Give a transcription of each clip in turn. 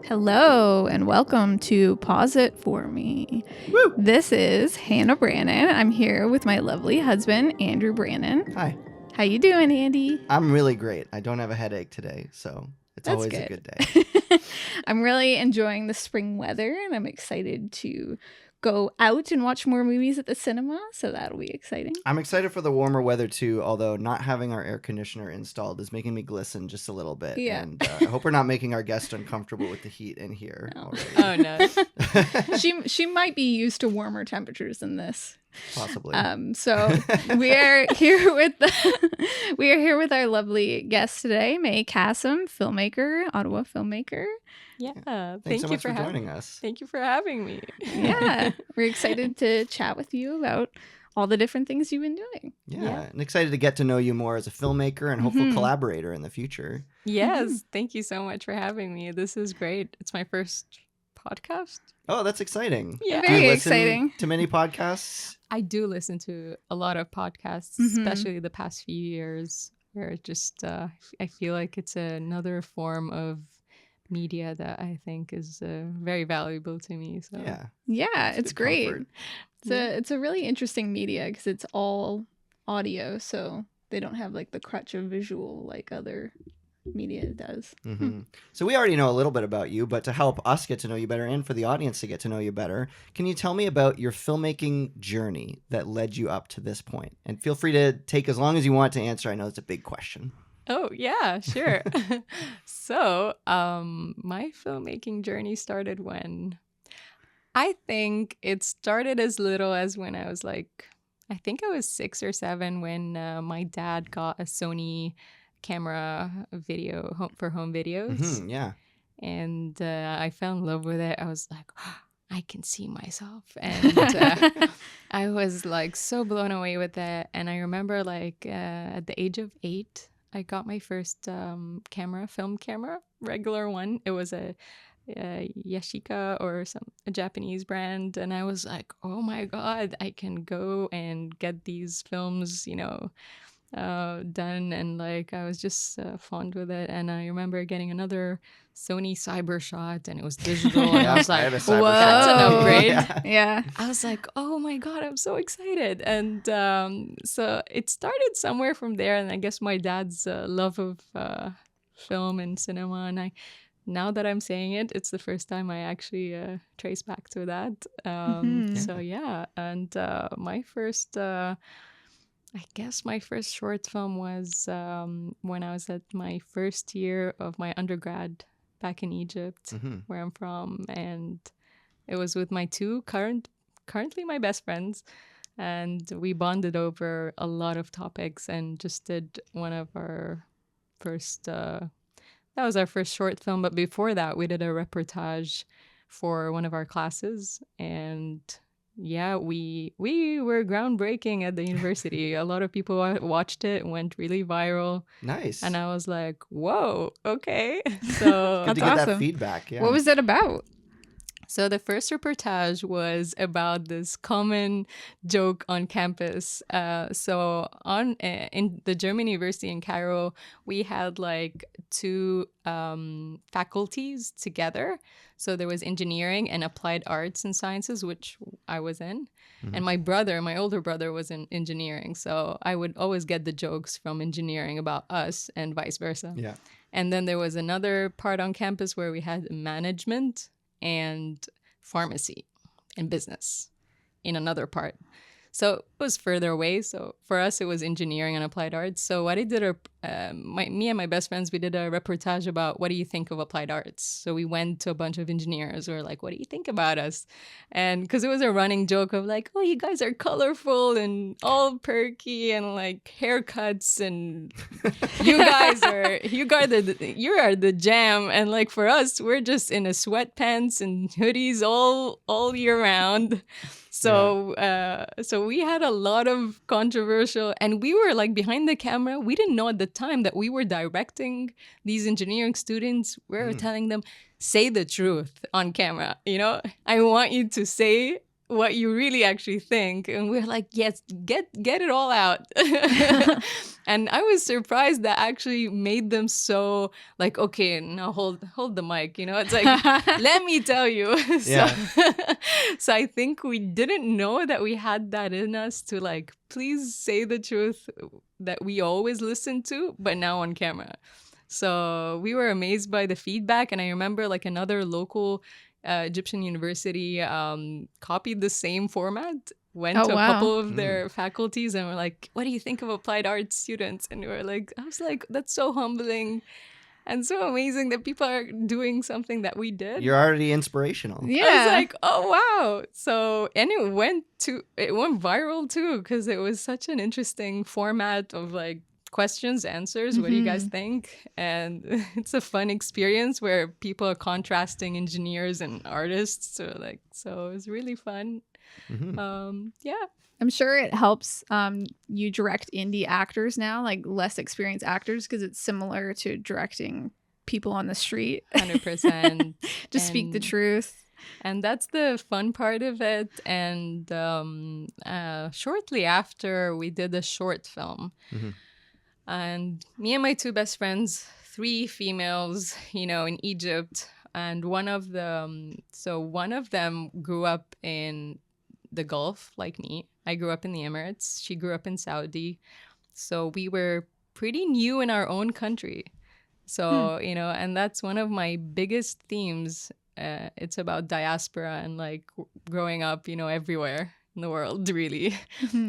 Hello and welcome to Pause It For Me. Woo! This is Hannah Brannon. I'm here with my lovely husband, Andrew Brannon. Hi. How you doing, Andy? I'm really great. I don't have a headache today, so it's always a good day. I'm really enjoying the spring weather, and I'm excited to go out and watch more movies at the cinema, so that'll be exciting. I'm excited for the warmer weather too, although not having our air conditioner installed is making me glisten just a little bit. Yeah. And I hope we're not making our guest uncomfortable with the heat in here. No. Oh no. She might be used to warmer temperatures than this. Possibly. So we are here with our lovely guest today, May Kassem, filmmaker, Ottawa filmmaker. Yeah. Thanks so much for joining us. Thank you for having me. Yeah, we're excited to chat with you about all the different things you've been doing. Yeah, and excited to get to know you more as a filmmaker and hopeful collaborator in the future. Yes. Thank you so much for having me. This is great. It's my first podcast. Oh, that's exciting. Yeah. Do you Very listen exciting. to many podcasts? I do listen to a lot of podcasts, especially the past few years, where it just I feel like it's another form of media that I think is very valuable to me. So Yeah, it's good great. comfort. It's a really interesting media because it's all audio, so they don't have like the crutch of visual like other media does. Mm-hmm. So we already know a little bit about you, but to help us get to know you better and for the audience to get to know you better, can you tell me about your filmmaking journey that led you up to this point? And feel free to take as long as you want to answer. I know it's a big question. Oh, yeah, sure. So, my filmmaking journey started when I think it started as little as when I was I think I was 6 or 7 when my dad got a Sony camera for home videos. Mm-hmm, yeah. And I fell in love with it. I was like, oh, I can see myself. And I was like so blown away with it. And I remember at the age of 8, I got my first film camera, regular one. It was a Yashica or a Japanese brand. And I was like, oh my God, I can go and get these films, done. And I was just fond with it. And I remember getting another Sony Cybershot, and it was digital. And I was I like, have a Cybershot. whoa, that's an upgrade. Yeah. Yeah. I was like, oh my God, I'm so excited. And so it started somewhere from there. And I guess my dad's love of film and cinema. And now that I'm saying it, it's the first time I actually trace back to that. So yeah. And my first short film was when I was at my first year of my undergrad back in Egypt, where I'm from. And it was with my two currently my best friends. And we bonded over a lot of topics and just did one of our first, that was our first short film. But before that, we did a reportage for one of our classes. And yeah, we were groundbreaking at the university. A lot of people watched it, went really viral. Nice. And I was like, whoa, okay. So Good to get that feedback. Yeah. What was it about? So the first reportage was about this common joke on campus. So in the German University in Cairo, we had two faculties together. So there was engineering and applied arts and sciences, which I was in. And my older brother was in engineering. So I would always get the jokes from engineering about us and vice versa. Yeah. And then there was another part on campus where we had management and pharmacy and business in another part. So it was further away. So for us, it was engineering and applied arts. So what I did, me and my best friends, we did a reportage about what do you think of applied arts? So we went to a bunch of engineers. We were like, what do you think about us? And because it was a running joke of oh, you guys are colorful and all perky and haircuts, and you are the jam. And for us, we're just in a sweatpants and hoodies all year round. So so we had a lot of controversial, and we were behind the camera. We didn't know at the time that we were directing these engineering students. We were telling them, say the truth on camera. I want you to say what you really actually think. And we're like, yes, get it all out. And I was surprised that actually made them so like, okay, now hold the mic, it's like, let me tell you. Yeah. So I think we didn't know that we had that in us to like, please say the truth that we always listen to, but now on camera. So we were amazed by the feedback. And I remember like another local Egyptian university copied the same format, went Oh, to a wow. couple of their faculties and were like, what do you think of applied arts students? And we were like, I was like, that's so humbling and so amazing that people are doing something that we did. You're already inspirational. I was Yeah. like, oh wow. So, and it went viral too, because it was such an interesting format of like questions, answers. What do you guys think? And it's a fun experience where people are contrasting engineers and artists. So it was really fun. Yeah. I'm sure it helps you direct indie actors now, like less experienced actors, because it's similar to directing people on the street. 100%. Just speak the truth. And that's the fun part of it. And shortly after, we did a short film. And me and my two best friends, 3 females, in Egypt. And one of them grew up in the Gulf, like me. I grew up in the Emirates. She grew up in Saudi. So we were pretty new in our own country. So, and that's one of my biggest themes. It's about diaspora and like growing up, everywhere in the world, really.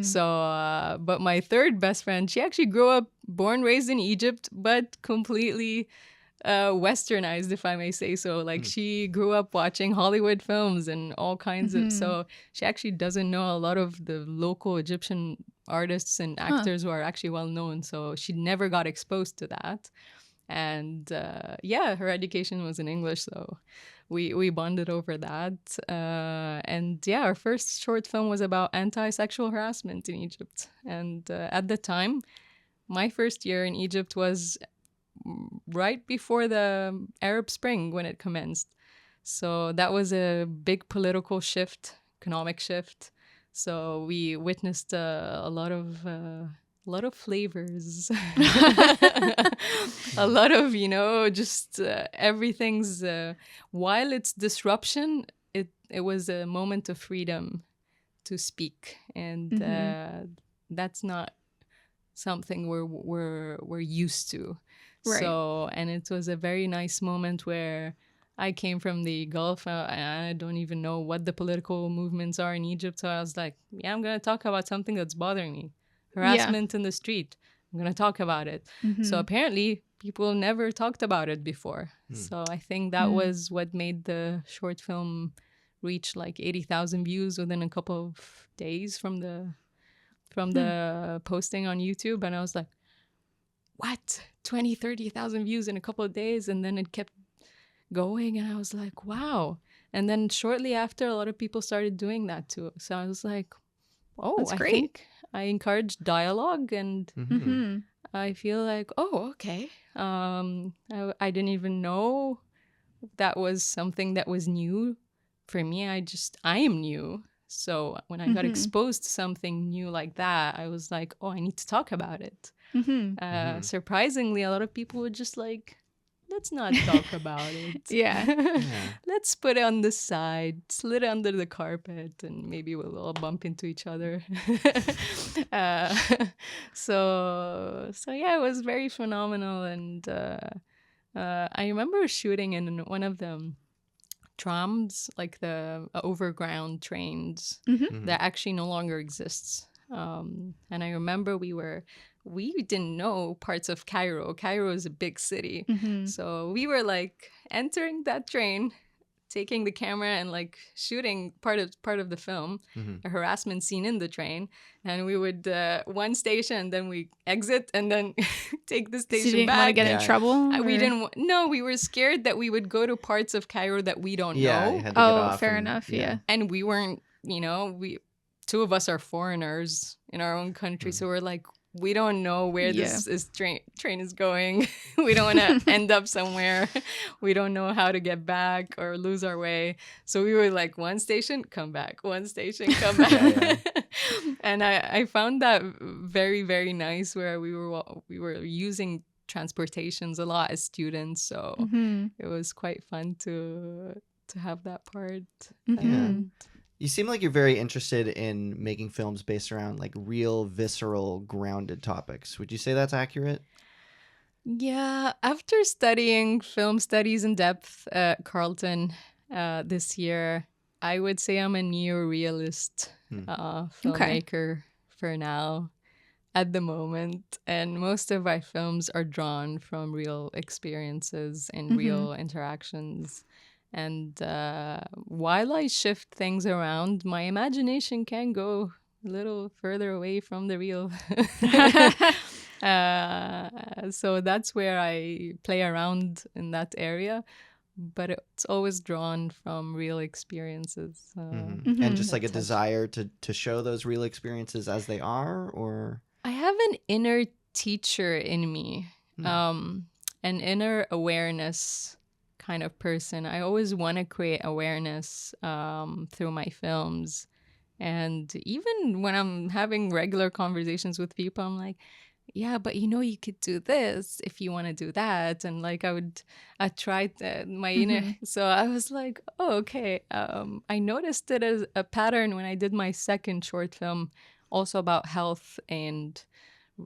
So, but my third best friend, she actually grew up, born, raised in Egypt, but completely westernized, if I may say so. Like she grew up watching Hollywood films and all kinds of, so she actually doesn't know a lot of the local Egyptian artists and actors who are actually well known. So she never got exposed to that. And her education was in English, so we bonded over that. Our first short film was about anti-sexual harassment in Egypt. And at the time, my first year in Egypt was right before the Arab Spring when it commenced. So that was a big political shift, economic shift. So we witnessed a lot of flavors, a lot of, just everything's, while it's disruption, it was a moment of freedom to speak. And that's not something we're used to. Right. So, and it was a very nice moment where I came from the Gulf and I don't even know what the political movements are in Egypt. So I was like, yeah, I'm going to talk about something that's bothering me. Harassment in the street. I'm going to talk about it. So apparently people never talked about it before. So I think that was what made the short film reach like 80,000 views within a couple of days from the posting on YouTube. And I was like, what? 20, 30,000 views in a couple of days? And then it kept going. And I was like, wow. And then shortly after, a lot of people started doing that too. So I was like, oh, That's great. I think I encourage dialogue, and I feel like, oh, okay. I didn't even know that was something that was new for me. I am new. So when I got exposed to something new like that, I was like, oh, I need to talk about it. Surprisingly, a lot of people would just like, let's not talk about it. Yeah. Let's put it on the side, slid it under the carpet, and maybe we'll all bump into each other. So yeah, it was very phenomenal. And I remember shooting in one of the trams, like the overground trains that actually no longer exists. And I remember we didn't know parts of Cairo. Cairo is a big city. So we were like entering that train, taking the camera and like shooting part of the film, a harassment scene in the train. And we would one station, then we exit and then take the station So you didn't back. want to get in trouble? We or- didn't. No, we were scared that we would go to parts of Cairo that we don't Yeah, know. you had to get Oh, off fair and- enough. Yeah. And we weren't, two of us are foreigners in our own country. So we're like, we don't know where Yeah. this train is going. We don't want to end up somewhere. We don't know how to get back or lose our way. So we were like, one station, come back. One station, come back. Yeah, And I found that very, very nice, where we were using transportations a lot as students. So Mm-hmm. it was quite fun to have that part. Mm-hmm. You seem like you're very interested in making films based around like real, visceral, grounded topics. Would you say that's accurate? Yeah, after studying film studies in depth at Carleton this year, I would say I'm a neorealist Okay. filmmaker for now, at the moment. And most of my films are drawn from real experiences and real interactions. And while I shift things around, my imagination can go a little further away from the real. So that's where I play around in that area, but it's always drawn from real experiences. And just like a Touch. desire to show those real experiences as they are, or I have an inner teacher in me, an inner awareness kind of person. I always want to create awareness through my films. And even when I'm having regular conversations with people, I'm like, yeah, but you could do this if you want to do that. And like I tried my inner, so I was like, oh, okay. I noticed it as a pattern when I did my second short film, also about health and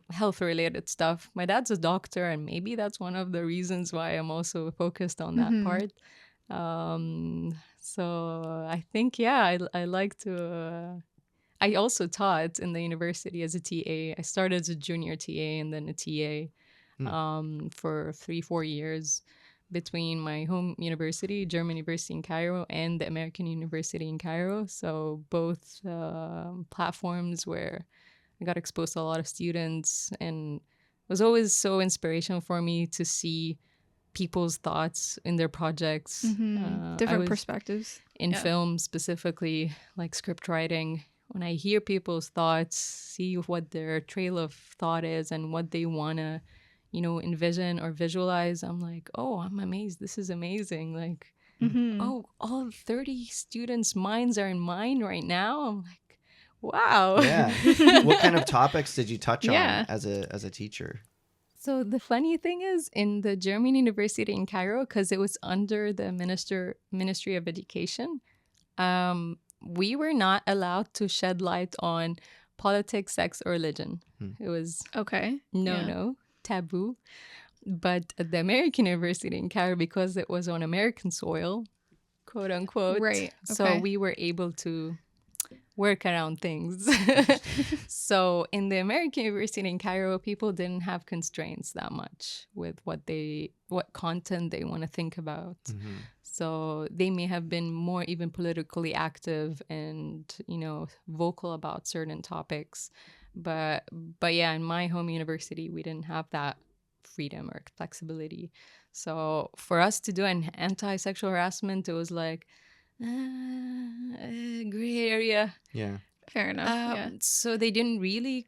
health related stuff. My dad's a doctor, and maybe that's one of the reasons why I'm also focused on that part. So I think, yeah, I like to. I also taught in the university as a TA. I started as a junior TA and then a TA for 3-4 years between my home university, German University in Cairo, and the American University in Cairo. So both platforms where I got exposed to a lot of students, and it was always so inspirational for me to see people's thoughts in their projects. Different perspectives. In film specifically, like script writing. When I hear people's thoughts, see what their trail of thought is and what they want to, envision or visualize, I'm like, oh, I'm amazed. This is amazing. Like, oh, all 30 students' minds are in mine right now. I'm like, wow. Yeah. What kind of topics did you touch on as a teacher? So the funny thing is, in the German University in Cairo, because it was under the Ministry of Education, we were not allowed to shed light on politics, sex, or religion. It was no, taboo. But at the American University in Cairo, because it was on American soil, quote unquote, right? So we were able to work around things. So in the American University in Cairo, people didn't have constraints that much with what content they want to think about. So they may have been more even politically active and, vocal about certain topics. But yeah, in my home university, we didn't have that freedom or flexibility. So for us to do an anti-sexual harassment, it was like, gray area. Yeah. Fair enough. So they didn't really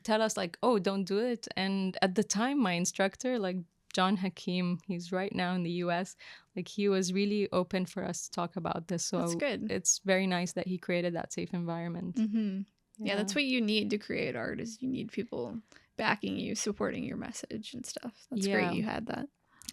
tell us like, oh, don't do it. And at the time, my instructor, like John Hakim, he's right now in the US, like he was really open for us to talk about this. So that's good. It's very nice that he created that safe environment. Yeah, that's what you need to create art, is you need people backing you, supporting your message and stuff. That's great you had that.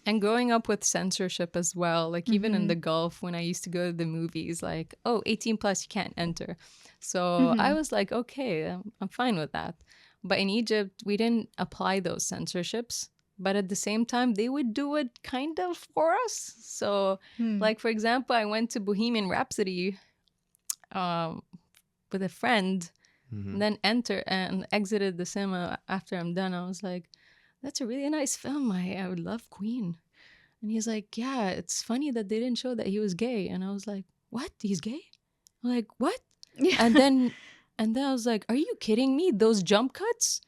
And growing up with censorship as well, like even in the Gulf, when I used to go to the movies, like, oh, 18 plus, you can't enter. So I was like, okay, I'm fine with that. But in Egypt, we didn't apply those censorships. But at the same time, they would do it kind of for us. So, like, for example, I went to Bohemian Rhapsody with a friend, and then entered and exited the cinema after I'm done. I was like, that's a really nice film. I would love Queen. And he's like, yeah, it's funny that they didn't show that he was gay. And I was like, what? He's gay? I'm like, what? Yeah. And then I was like, are you kidding me? Those jump cuts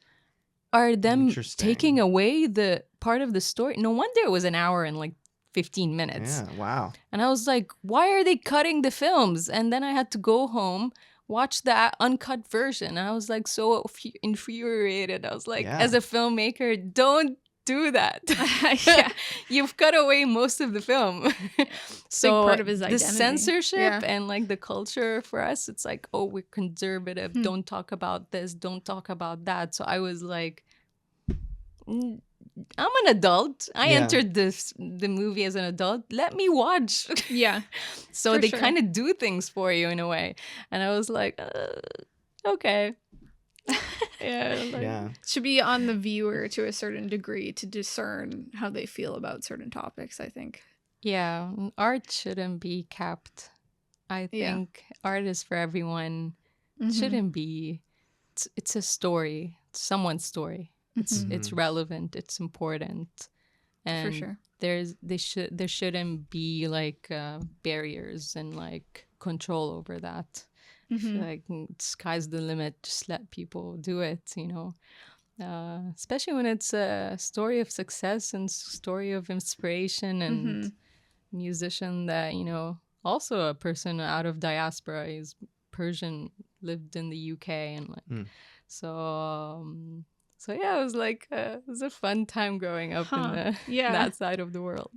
are them taking away the part of the story. No wonder it was an hour and like 15 minutes. Yeah, wow. And I was like, why are they cutting the films? And then I had to go home, watch the uncut version. I was like so infuriated. I was like, as a filmmaker, don't do that. Yeah. You've cut away most of the film. So part of his the identity. censorship and like the culture for us, it's like, oh, we're conservative. Don't talk about this. Don't talk about that. So I was like, I'm an adult. I entered the movie as an adult. Let me watch. Yeah. So they kind of do things for you in a way. And I was like, okay. Should be on the viewer to a certain degree to discern how they feel about certain topics, I think. Yeah, art shouldn't be capped. I think art is for everyone. It shouldn't be. It's a story. It's someone's story. It's relevant. It's important. And for sure. There shouldn't be like barriers and like control over that. Like sky's the limit. Just let people do it, you know. Especially when it's a story of success and story of inspiration and musician that, you know, also a person out of diaspora. He's Persian, lived in the UK, and like so yeah, it was like it was a fun time growing up in that side of the world.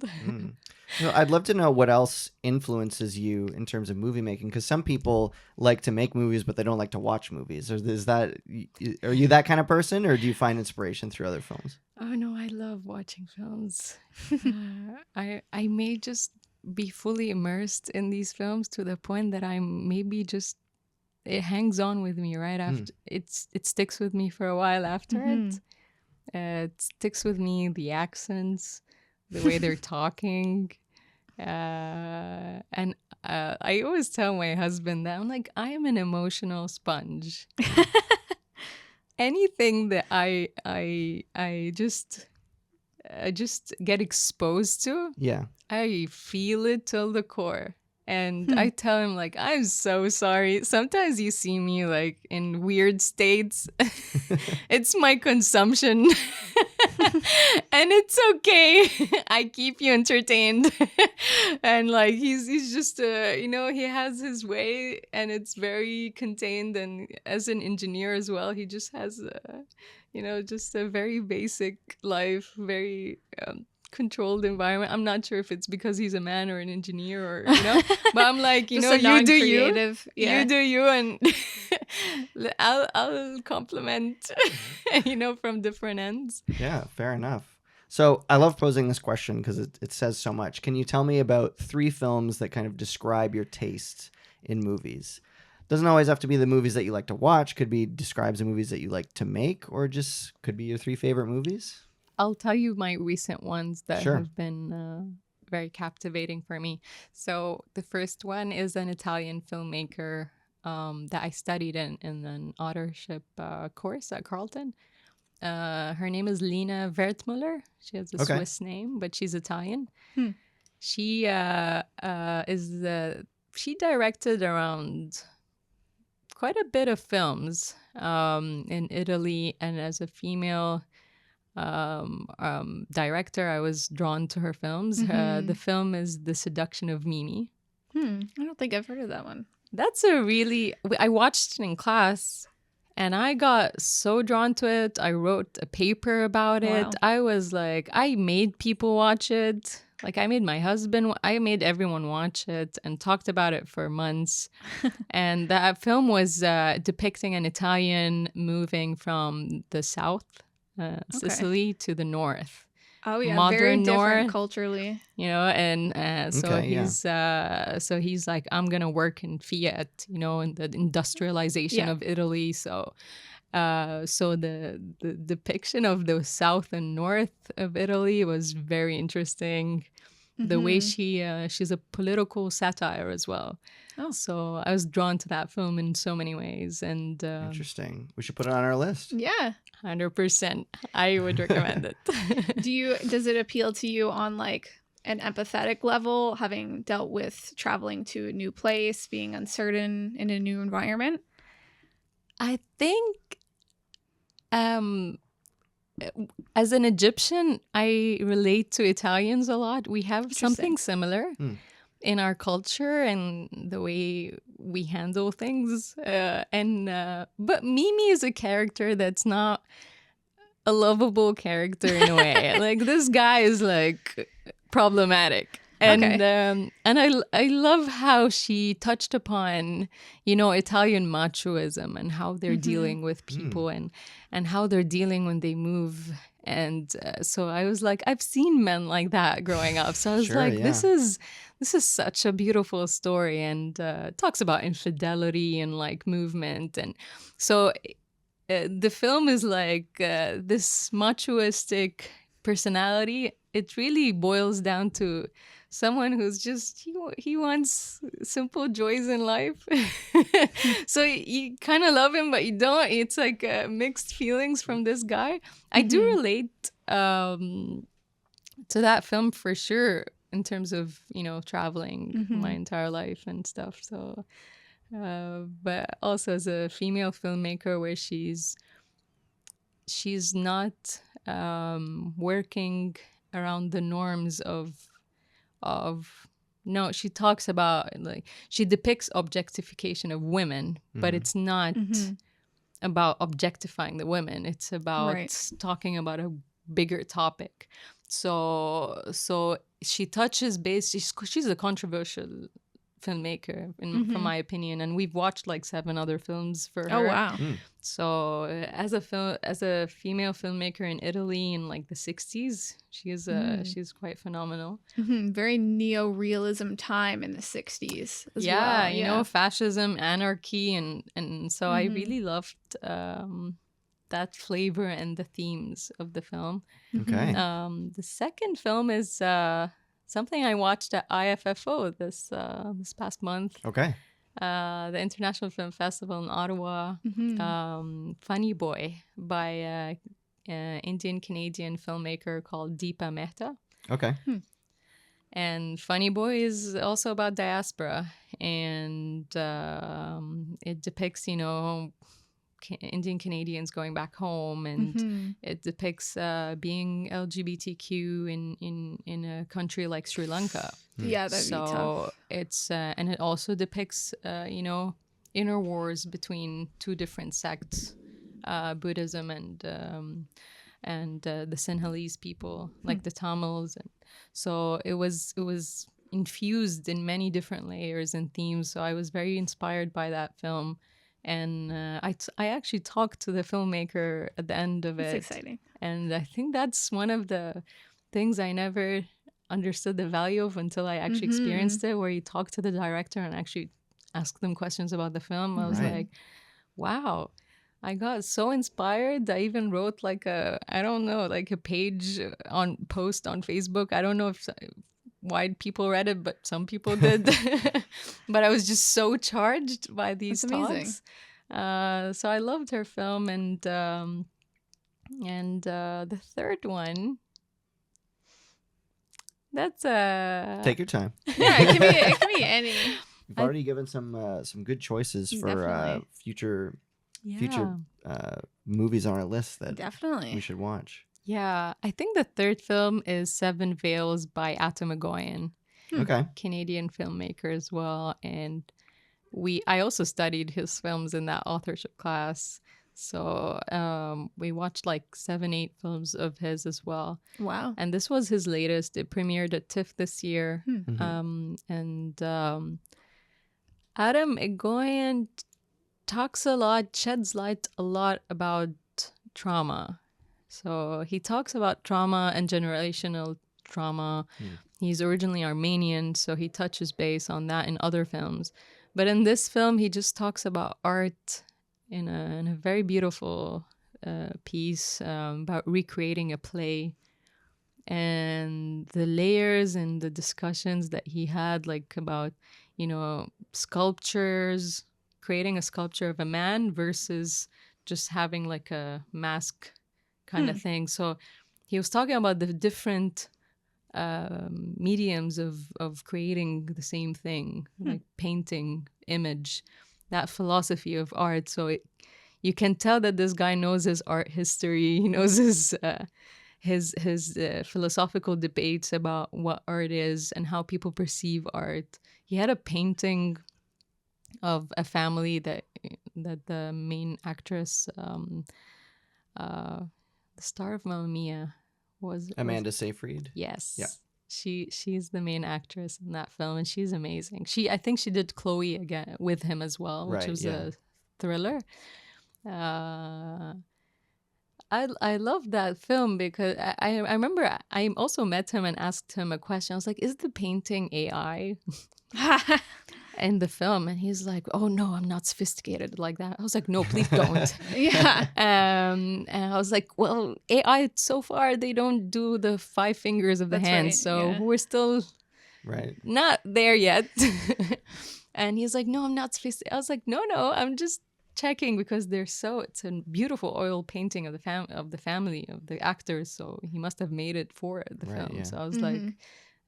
So I'd love to know what else influences you in terms of movie making, because some people like to make movies but they don't like to watch movies. Are you that kind of person, or do you find inspiration through other films? Oh no, I love watching films. I may just be fully immersed in these films to the point that I'm maybe just, it hangs on with me right after. It sticks with me for a while after it. It sticks with me, the accents, the way they're talking. And I always tell my husband that I'm like, I am an emotional sponge. Anything that I just get exposed to, I feel it till the core. And I tell him, like, I'm so sorry. Sometimes you see me, like, in weird states. It's my consumption. And it's okay. I keep you entertained. And, like, he's just, you know, he has his way. And it's very contained. And as an engineer as well, he just has, you know, just a very basic life, very... controlled environment. I'm not sure if it's because he's a man or an engineer, or you know, but I'm like, you know, you do you, you do you, and I'll compliment, you know, from different ends. Yeah, fair enough. So I love posing this question because it says so much. Can you tell me about 3 films that kind of describe your taste in movies? Doesn't always have to be the movies that you like to watch. Could be describes the movies that you like to make, or just could be your 3 favorite movies. I'll tell you my recent ones that have been very captivating for me. So the first one is an Italian filmmaker that I studied in an authorship course at Carleton. Her name is Lina Wertmüller. She has a Swiss name, but she's Italian. She she directed around quite a bit of films in Italy, and as a female director, I was drawn to her films. The film is The Seduction of Mimi. I don't think I've heard of that one. That's I watched it in class and I got so drawn to it. I wrote a paper about it. I was like, I made people watch it. Like I made everyone watch it and talked about it for months. And that film was depicting an Italian moving from the south, Sicily, to the north. Oh yeah, modern very different north, culturally. You know, and so he's like, I'm gonna work in Fiat, you know, in the industrialization of Italy. So the depiction of the south and north of Italy was very interesting. The way she's a political satire as well. Oh. So I was drawn to that film in so many ways. And interesting. We should put it on our list. Yeah. 100%. I would recommend it. Does it appeal to you on like an empathetic level, having dealt with traveling to a new place, being uncertain in a new environment? I think as an Egyptian, I relate to Italians a lot. We have something similar. in our culture and the way we handle things. But Mimi is a character that's not a lovable character in a way. Like, this guy is like problematic. And I love how she touched upon, Italian machoism and how they're dealing with people and how they're dealing when they move. And so I was like, I've seen men like that growing up. So I was this is such a beautiful story, and talks about infidelity and like movement. And so the film is like this machoistic personality. It really boils down to someone who's just he wants simple joys in life. So you kind of love him, but you don't. It's like mixed feelings from this guy. I do relate to that film for sure in terms of traveling my entire life and stuff. So but also as a female filmmaker, where she's not working around the norms of no, she talks about, like, she depicts objectification of women, but it's not about objectifying the women. It's about talking about a bigger topic. So she touches base. She's a controversial filmmaker from my opinion, and we've watched like 7 other films for her. Oh wow. So as a female filmmaker in Italy in like the 60s, she's quite phenomenal. Very neo-realism time in the 60s as well. Yeah, you know, fascism, anarchy, and so I really loved that flavor and the themes of the film. Okay. The second film is something I watched at IFFO this past month. Okay. The International Film Festival in Ottawa. Funny Boy by Indian-Canadian filmmaker called Deepa Mehta. Okay. And Funny Boy is also about diaspora, and it depicts, Indian Canadians going back home, and it depicts being LGBTQ in a country like Sri Lanka. Yeah, that'd be tough. It's and it also depicts inner wars between 2 different sects, Buddhism and the Sinhalese people, like the Tamils, and so it was infused in many different layers and themes. So I was very inspired by that film. And I actually talked to the filmmaker at the end of it. That's exciting. And I think that's one of the things I never understood the value of until I actually experienced it, where you talk to the director and actually ask them questions about the film. I was like, wow, I got so inspired. I even wrote like a page post on Facebook. I don't know if why people read it, but some people did. But I was just so charged by these talks. So I loved her film, and the third one. That's Take your time. Yeah, it can be any. You've already given some good choices for future movies on our list that we should watch. Yeah, I think the third film is Seven Veils by Atom Egoyan. Okay. Canadian filmmaker as well. And I also studied his films in that authorship class. So we watched like 7-8 films of his as well. Wow. And this was his latest. It premiered at TIFF this year. Atom Egoyan sheds light a lot about trauma. So he talks about trauma and generational trauma. He's originally Armenian, so he touches base on that in other films. But in this film, he just talks about art in a very beautiful piece about recreating a play. And the layers and the discussions that he had, like about, sculptures, creating a sculpture of a man versus just having like a mask kind of thing. So he was talking about the different mediums of creating the same thing, like painting, image, that philosophy of art. So you can tell that this guy knows his art history. He knows his philosophical debates about what art is and how people perceive art. He had a painting of a family that the main actress, the star of Mamma Mia, was Amanda Seyfried. yes. Yeah. She's the main actress in that film, and she's amazing. I think she did Chloe again with him as well, which Right, was yeah. a thriller. I love that film because I remember I also met him and asked him a question. I was like, "Is the painting AI?" in the film, and he's like, "Oh no, I'm not sophisticated like that." I was like, "No, please don't." Yeah. And I was like, "Well, AI so far they don't do the 5 fingers of the That's hands, right, so yeah. we're still Right. not there yet." And he's like, "No, I'm not sophisticated." I was like, "No, I'm just checking because it's a beautiful oil painting of the family of the actors, so he must have made it for the Right, film." yeah. So I was like,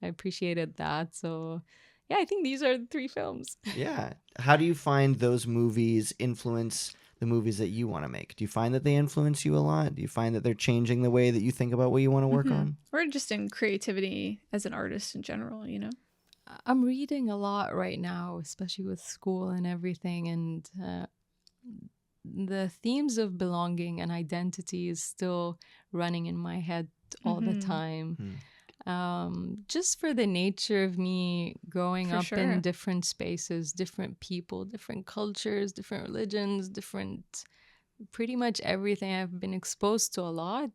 I appreciated that. So yeah, I think these are the 3 films. Yeah. How do you find those movies influence the movies that you want to make? Do you find that they influence you a lot? Do you find that they're changing the way that you think about what you want to work on? Or just in creativity as an artist in general, you know? I'm reading a lot right now, especially with school and everything, and the themes of belonging and identity is still running in my head all the time. Just for the nature of me growing For up sure. in different spaces, different people, different cultures, different religions, pretty much everything. I've been exposed to a lot,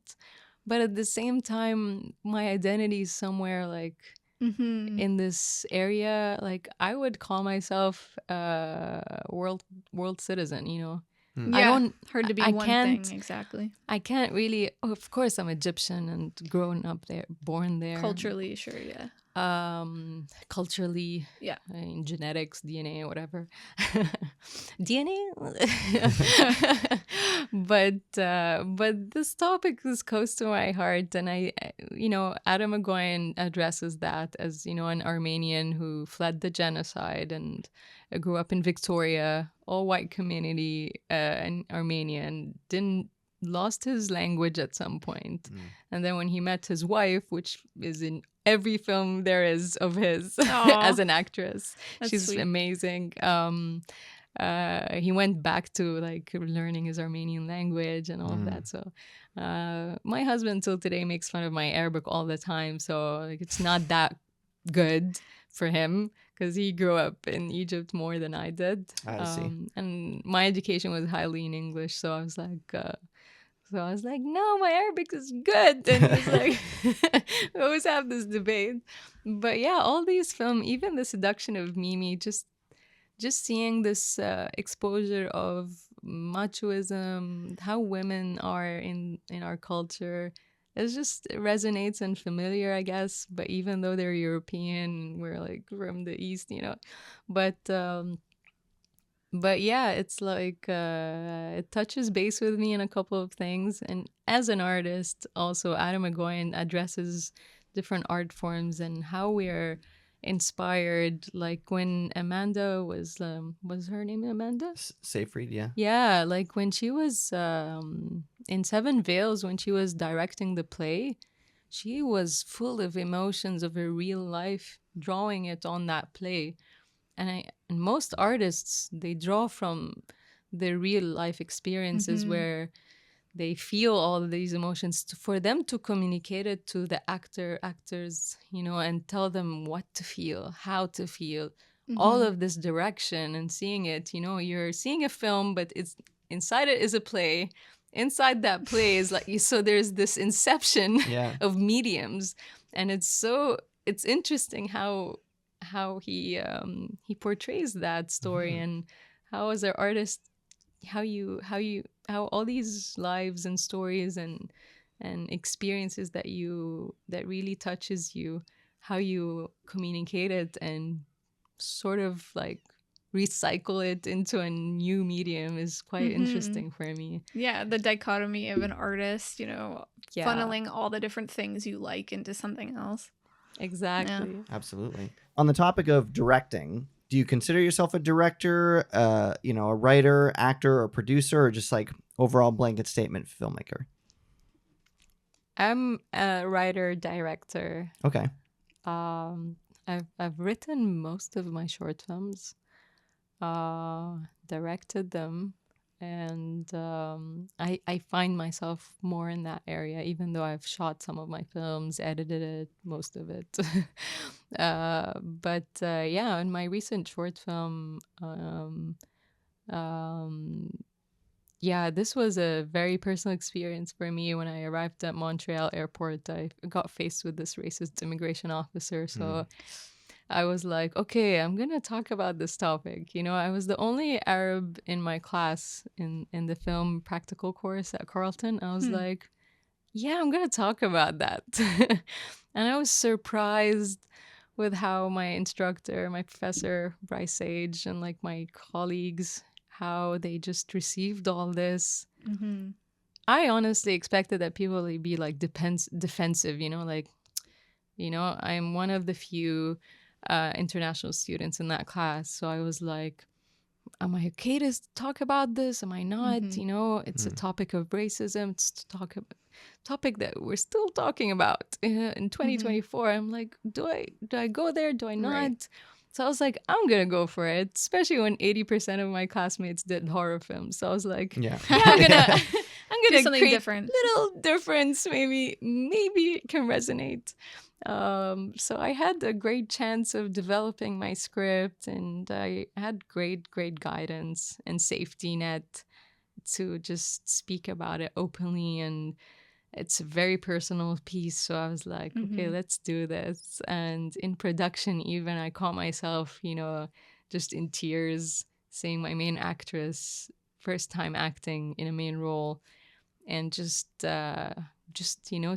but at the same time, my identity is somewhere like in this area. Like I would call myself a world citizen, you know. Yeah, I don't hard to be I one can't thing, exactly. I can't really. Of course, I'm Egyptian and grown up there, born there. Culturally, sure, yeah. Culturally, Yeah. in genetics, DNA, whatever. DNA. But this topic is close to my heart, and Adam McGuire addresses that as an Armenian who fled the genocide and grew up in Victoria, all white community, in Armenia, and didn't lost his language at some point. And then when he met his wife, which is in every film there is of his as an actress, she's sweet. amazing. He went back to like learning his Armenian language and all of that. So my husband till today makes fun of my Arabic all the time, so like, it's not that good for him because he grew up in Egypt more than I did. I see. And my education was highly in English, so I was like, no, my Arabic is good. And it's like, we always have this debate. But yeah, all these films, even The Seduction of Mimi, just seeing this exposure of machoism, how women are in our culture, it resonates and familiar, I guess. But even though they're European, we're like from the East, But yeah, it's like it touches base with me in a couple of things. And as an artist, also Adam McGuire addresses different art forms and how we're inspired. Like when Amanda was her name Amanda? Seyfried, yeah. Yeah, like when she was in Seven Veils, when she was directing the play, she was full of emotions of her real life, drawing it on that play. And most artists, they draw from their real life experiences where they feel all of these emotions for them to communicate it to the actors, and tell them what to feel, how to feel, all of this direction and seeing it. You're seeing a film, but it's inside it is a play. Inside that play is like, so there's this inception of mediums, and it's interesting how he portrays that story and how as an artist how all these lives and stories and experiences that really touches you, how you communicate it and sort of like recycle it into a new medium is quite interesting for me. Yeah, the dichotomy of an artist, funneling all the different things you like into something else. Exactly. Yeah. Absolutely. On the topic of directing, do you consider yourself a director, a writer, actor, or producer, or just like overall blanket statement filmmaker? I'm a writer director. Okay. I've written most of my short films, directed them, and I find myself more in that area, even though I've shot some of my films, edited it, most of it. But yeah, in my recent short film, um, yeah, this was a very personal experience for me. When I arrived at Montreal airport, I got faced with this racist immigration officer. So I was like, okay, I'm going to talk about this topic. You know, I was the only Arab in my class in the film practical course at Carleton. I was like, yeah, I'm going to talk about that. And I was surprised with how my instructor, my professor, Bryce Sage, and like my colleagues, how they just received all this. Mm-hmm. I honestly expected that people would be like defensive, like, I'm one of the few international students in that class. So I was like, am I okay to talk about this? Am I not? It's a topic of racism. It's a topic that we're still talking about in 2024. I'm like, do I go there? Do I not? Right. So I was like, I'm gonna go for it, especially when 80% of my classmates did horror films. So I was like, Yeah. I'm gonna Do something create different. little difference. Maybe it can resonate. So I had a great chance of developing my script, and I had great guidance and safety net to just speak about it openly. And it's a very personal piece. So I was like, okay, let's do this. And in production, even I caught myself, just in tears, seeing my main actress first time acting in a main role, and just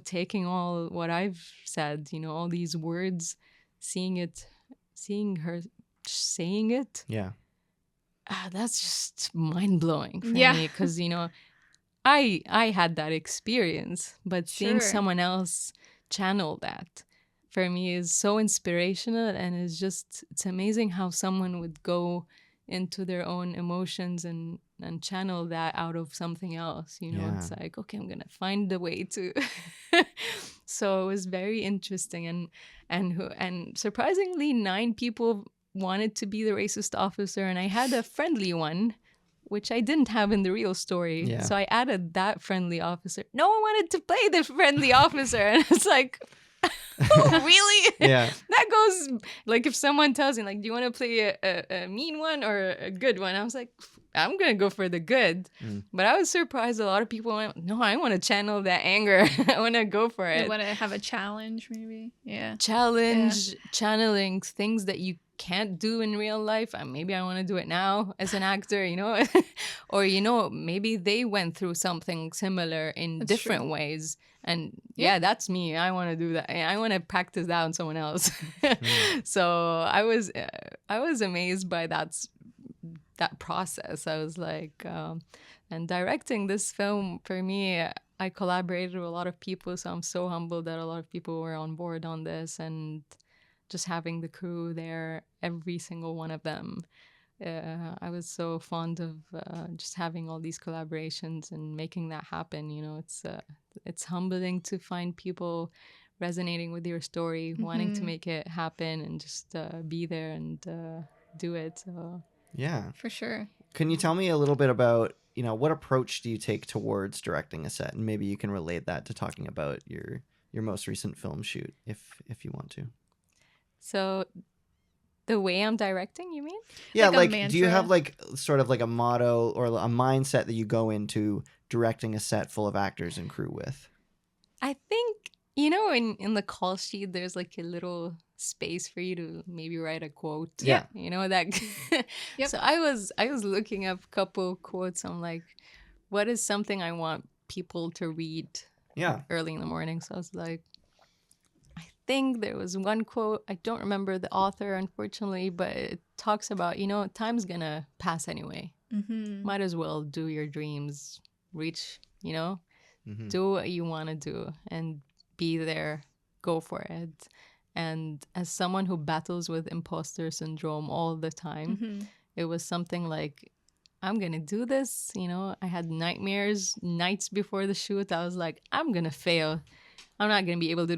taking all what I've said, all these words, seeing her saying it. Yeah. That's just mind-blowing for Yeah. me, because I had that experience, but seeing Sure. someone else channel that for me is so inspirational. And it's amazing how someone would go into their own emotions and channel that out of something else. Yeah. It's like, okay, I'm gonna find a way to. So it was very interesting, and surprisingly 9 people wanted to be the racist officer, and I had a friendly one, which I didn't have in the real story. Yeah. So I added that friendly officer. No one wanted to play the friendly officer. And it's like, oh, really? Yeah. That goes, like, if someone tells me, like, do you want to play a mean one or a good one? I was like, I'm going to go for the good. But I was surprised a lot of people went, no, I want to channel that anger. I want to go for it. You want to have a challenge, maybe? Yeah. Challenge, channeling things that you can't do in real life. Maybe I want to do it now as an actor, or maybe they went through something similar in That's different true. ways, and yeah, that's me. I want to do that. I want to practice that on someone else. So I was amazed by that process. I was like, and directing this film for me, I collaborated with a lot of people, so I'm so humbled that a lot of people were on board on this, and just having the crew there, every single one of them. I was so fond of just having all these collaborations and making that happen. It's humbling to find people resonating with your story, wanting to make it happen, and just be there and do it. So. Yeah. For sure. Can you tell me a little bit about, what approach do you take towards directing a set? And maybe you can relate that to talking about your most recent film shoot, if you want to. So the way I'm directing, you mean? Yeah, Like a like do you have mantra? sort of like a motto or a mindset that you go into directing a set full of actors and crew with? I think, in the call sheet, there's like a little space for you to maybe write a quote. Yeah. That. Yep. So I was looking up a couple quotes. I'm like, what is something I want people to read Yeah. early in the morning? So I was like, I think there was one quote. I don't remember the author, unfortunately, but it talks about, time's gonna pass anyway. Mm-hmm. Might as well do your dreams, reach, Mhm. do what you want to do and be there, go for it. And as someone who battles with imposter syndrome all the time, it was something like, I'm gonna do this. I had nightmares nights before the shoot. I was like, I'm gonna fail. I'm not gonna be able to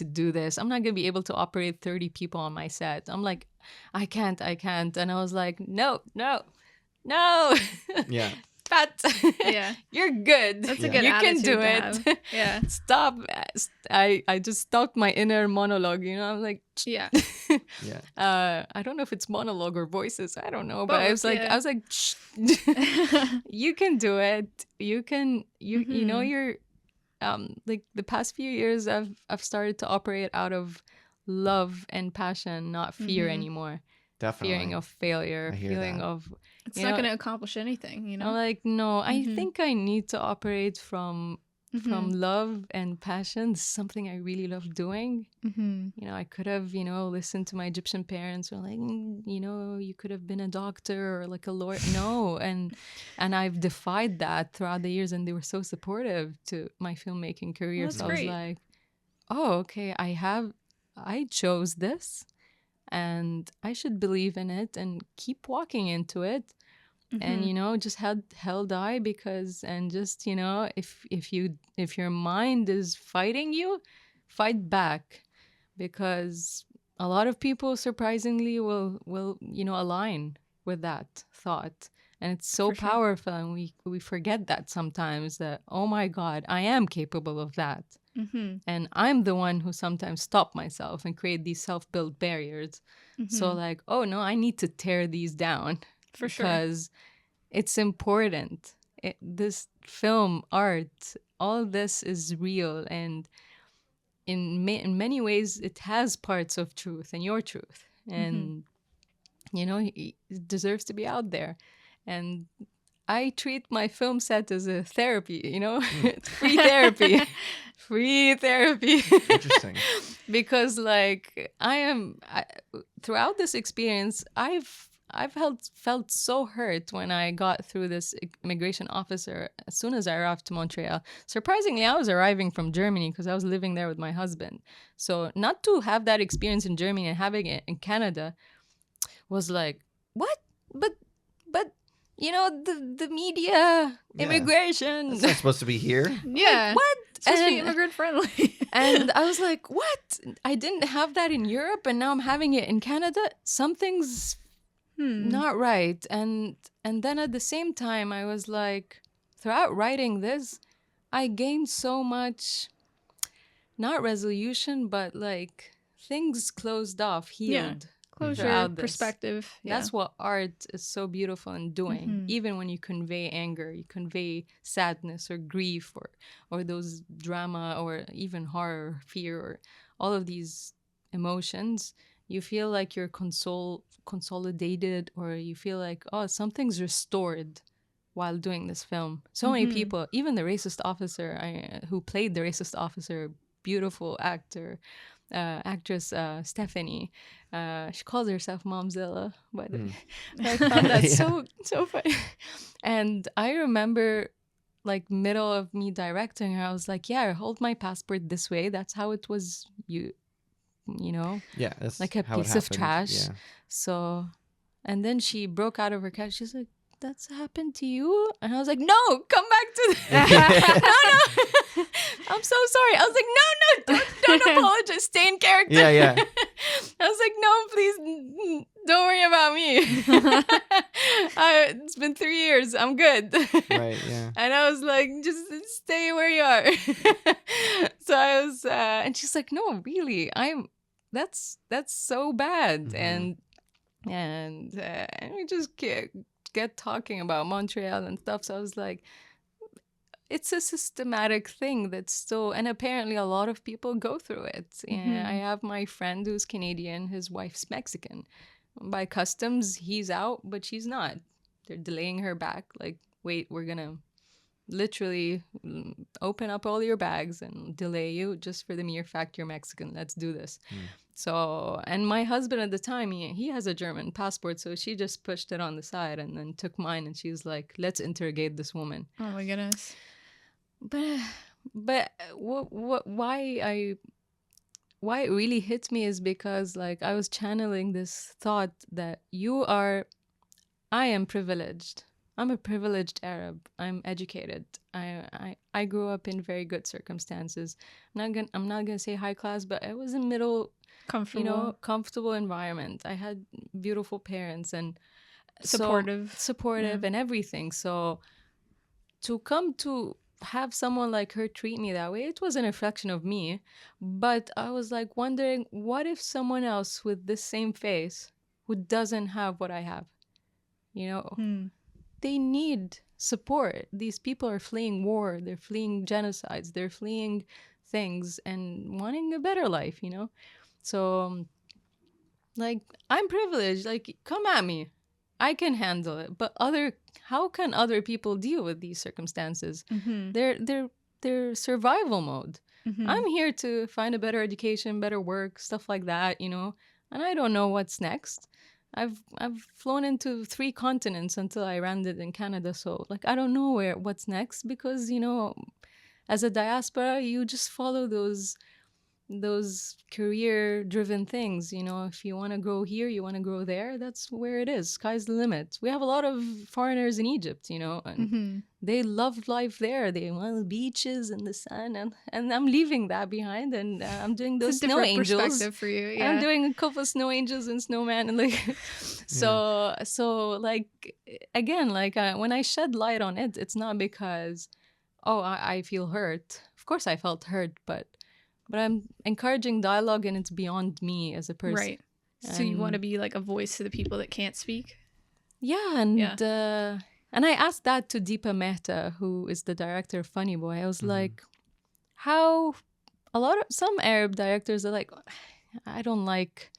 do this. I'm not gonna be able to operate 30 people on my set. I'm like, I can't. And I was like, no. Yeah. Pat, Yeah. you're good. That's a good You can attitude do to it. have. Yeah. Stop. I just stopped my inner monologue. I'm like, Yeah. Yeah. I don't know if it's monologue or voices. I don't know, but I Both, was like, shh. You can do it. You can. You know you're. Like the past few years, I've started to operate out of love and passion, not fear anymore. Definitely. Fearing of failure, I hear feeling that. of. It's not going to accomplish anything, you know? I'm like, no, I think I need to operate from love and passion. This is something I really love doing. I could have, listened to my Egyptian parents who were like, you could have been a doctor or like a lawyer. No. And I've defied that throughout the years, and they were so supportive to my filmmaking career. That's so great. I was like, oh, okay, I chose this, and I should believe in it and keep walking into it. And just hell die, because and just if your mind is fighting you, fight back, because a lot of people surprisingly will align with that thought, and it's so For sure. powerful, and we forget that sometimes, that oh my god, I am capable of that. And I'm the one who sometimes stop myself and create these self-built barriers. So like, oh no, I need to tear these down. For sure. Because it's important. This film, art, all this is real, and in many ways it has parts of truth and your truth, and it deserves to be out there. And I treat my film set as a therapy, it's free therapy. Free therapy. Interesting. Because like throughout this experience, I've felt so hurt when I got through this immigration officer as soon as I arrived to Montreal. Surprisingly, I was arriving from Germany because I was living there with my husband. So not to have that experience in Germany and having it in Canada was like, what? But the media, immigration. It's not supposed to be here. Yeah. Like, what? It's supposed to be immigrant friendly. And I was like, what? I didn't have that in Europe, and now I'm having it in Canada. Something's not right. And then at the same time, I was like, throughout writing this, I gained so much, not resolution, but like things closed off, healed. Closure, perspective. Yeah. That's what art is so beautiful in doing. Even when you convey anger, you convey sadness or grief or those drama or even horror, fear, or all of these emotions, you feel like you're consolidated, or you feel like, oh, something's restored while doing this film. So many people, even the racist officer who played the racist officer, beautiful actress Stephanie. She calls herself Momzilla, but I found that so funny. And I remember, like, middle of me directing her, I was like, yeah, hold my passport this way. That's how it was. Yeah, that's like a how it piece of happened. trash. Yeah. So, and then she broke out of her couch. She's like, that's happened to you? And I was like, no, come back to no. I'm so sorry. I was like, no, don't apologize. Stay in character. Yeah. I was like, no, please don't worry about me. It's been 3 years. I'm good. Right, yeah. And I was like, just stay where you are. So I was, and she's like, no, really, that's so bad. And we just get talking about Montreal and stuff. So I was like, it's a systematic thing that's still, and apparently a lot of people go through it. And I have my friend who's Canadian, his wife's Mexican. By customs, he's out, but she's not. They're delaying her back. Like, wait, we're gonna literally open up all your bags and delay you just for the mere fact you're Mexican. Let's do this. So, and my husband at the time, he has a German passport, so she just pushed it on the side and then took mine, and she was like, let's interrogate this woman. Oh my goodness. But why it really hit me is because, like, I was channeling this thought that I am privileged I'm a privileged Arab. I'm educated. I grew up in very good circumstances. I'm not gonna say high class, but I was in middle, Comfortable. comfortable environment. I had beautiful parents and Supportive. supportive Yeah. and everything. So to come to have someone like her treat me that way, it was an reflection of me. But I was like wondering, what if someone else with this same face who doesn't have what I have, you know, Hmm. they need support. These people are fleeing war, they're fleeing genocides, they're fleeing things and wanting a better life, So, like, I'm privileged. Like, come at me. I can handle it. But how can other people deal with these circumstances? Mm-hmm. They're survival mode. Mm-hmm. I'm here to find a better education, better work, stuff like that, And I don't know what's next. I've flown into 3 continents until I landed in Canada, so like I don't know what's next because as a diaspora, you just follow those career driven things. If you want to grow here, you want to grow there, that's where it is. Sky's the limit. We have a lot of foreigners in Egypt, and Mm-hmm. they love life there. They want the beaches and the sun, and I'm leaving that behind, and I'm doing It's those a snow different angels. perspective for you. I'm Yeah. doing a couple of snow angels and snowman, and like so like again, like when I shed light on it, it's not because I feel hurt. Of course I felt hurt, but I'm encouraging dialogue, and it's beyond me as a person. Right. So you want to be like a voice to the people that can't speak? Yeah, and I asked that to Deepa Mehta, who is the director of Funny Boy. I was like, how some Arab directors are like, I don't like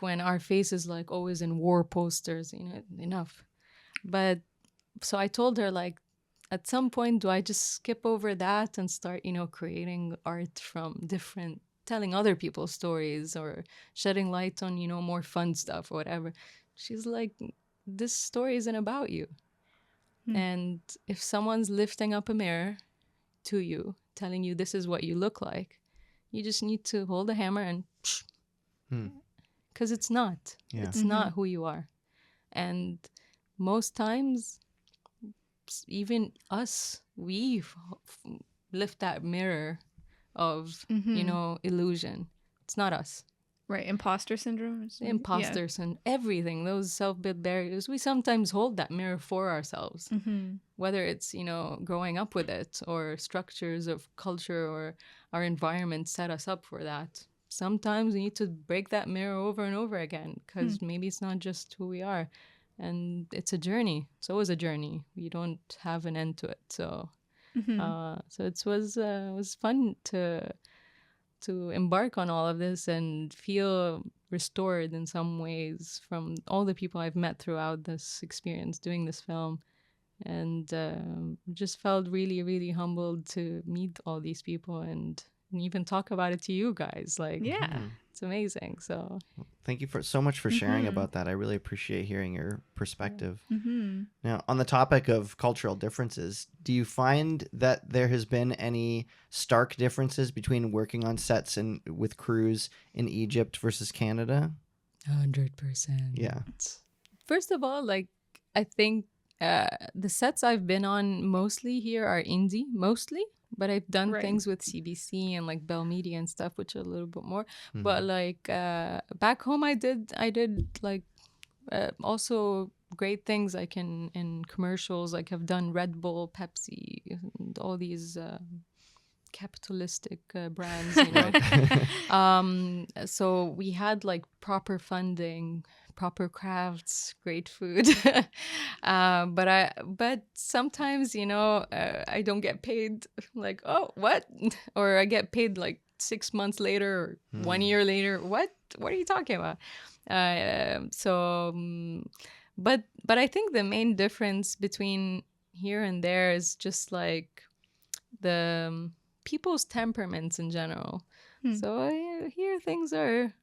when our face is like always in war posters, enough. But so I told her, like, at some point, do I just skip over that and start, creating art from telling other people's stories or shedding light on, more fun stuff or whatever? She's like, this story isn't about you. And if someone's lifting up a mirror to you, telling you this is what you look like, you just need to hold a hammer and because it's not. Yeah. It's not who you are. And most times, even us, we lift that mirror of illusion. It's not us. Right. Imposter syndrome. Imposters and everything, those self-built barriers, we sometimes hold that mirror for ourselves. Whether it's growing up with it, or structures of culture or our environment set us up for that. Sometimes we need to break that mirror over and over again, because maybe it's not just who we are. And it's a journey. It's always a journey. You don't have an end to it. So, so it was fun to embark on all of this and feel restored in some ways from all the people I've met throughout this experience doing this film. And just felt really, really humbled to meet all these people and even talk about it to you guys. Like, it's amazing. So thank you so much for sharing about that. I really appreciate hearing your perspective. Now, on the topic of cultural differences, do you find that there has been any stark differences between working on sets and with crews in Egypt versus Canada? 100%. Yeah. First of all, like, I think the sets I've been on mostly here are indie, mostly. But I've done things with CBC and like Bell Media and stuff, which are a little bit more. But like back home, I did like also great things, like in commercials. Like I've done Red Bull, Pepsi, and all these capitalistic brands. So we had like proper funding, proper crafts, great food. But sometimes, I don't get paid. Like, oh, what? Or I get paid like 6 months later or 1 year later. What are you talking about? But I think the main difference between here and there is just like the people's temperaments in general. So here things are,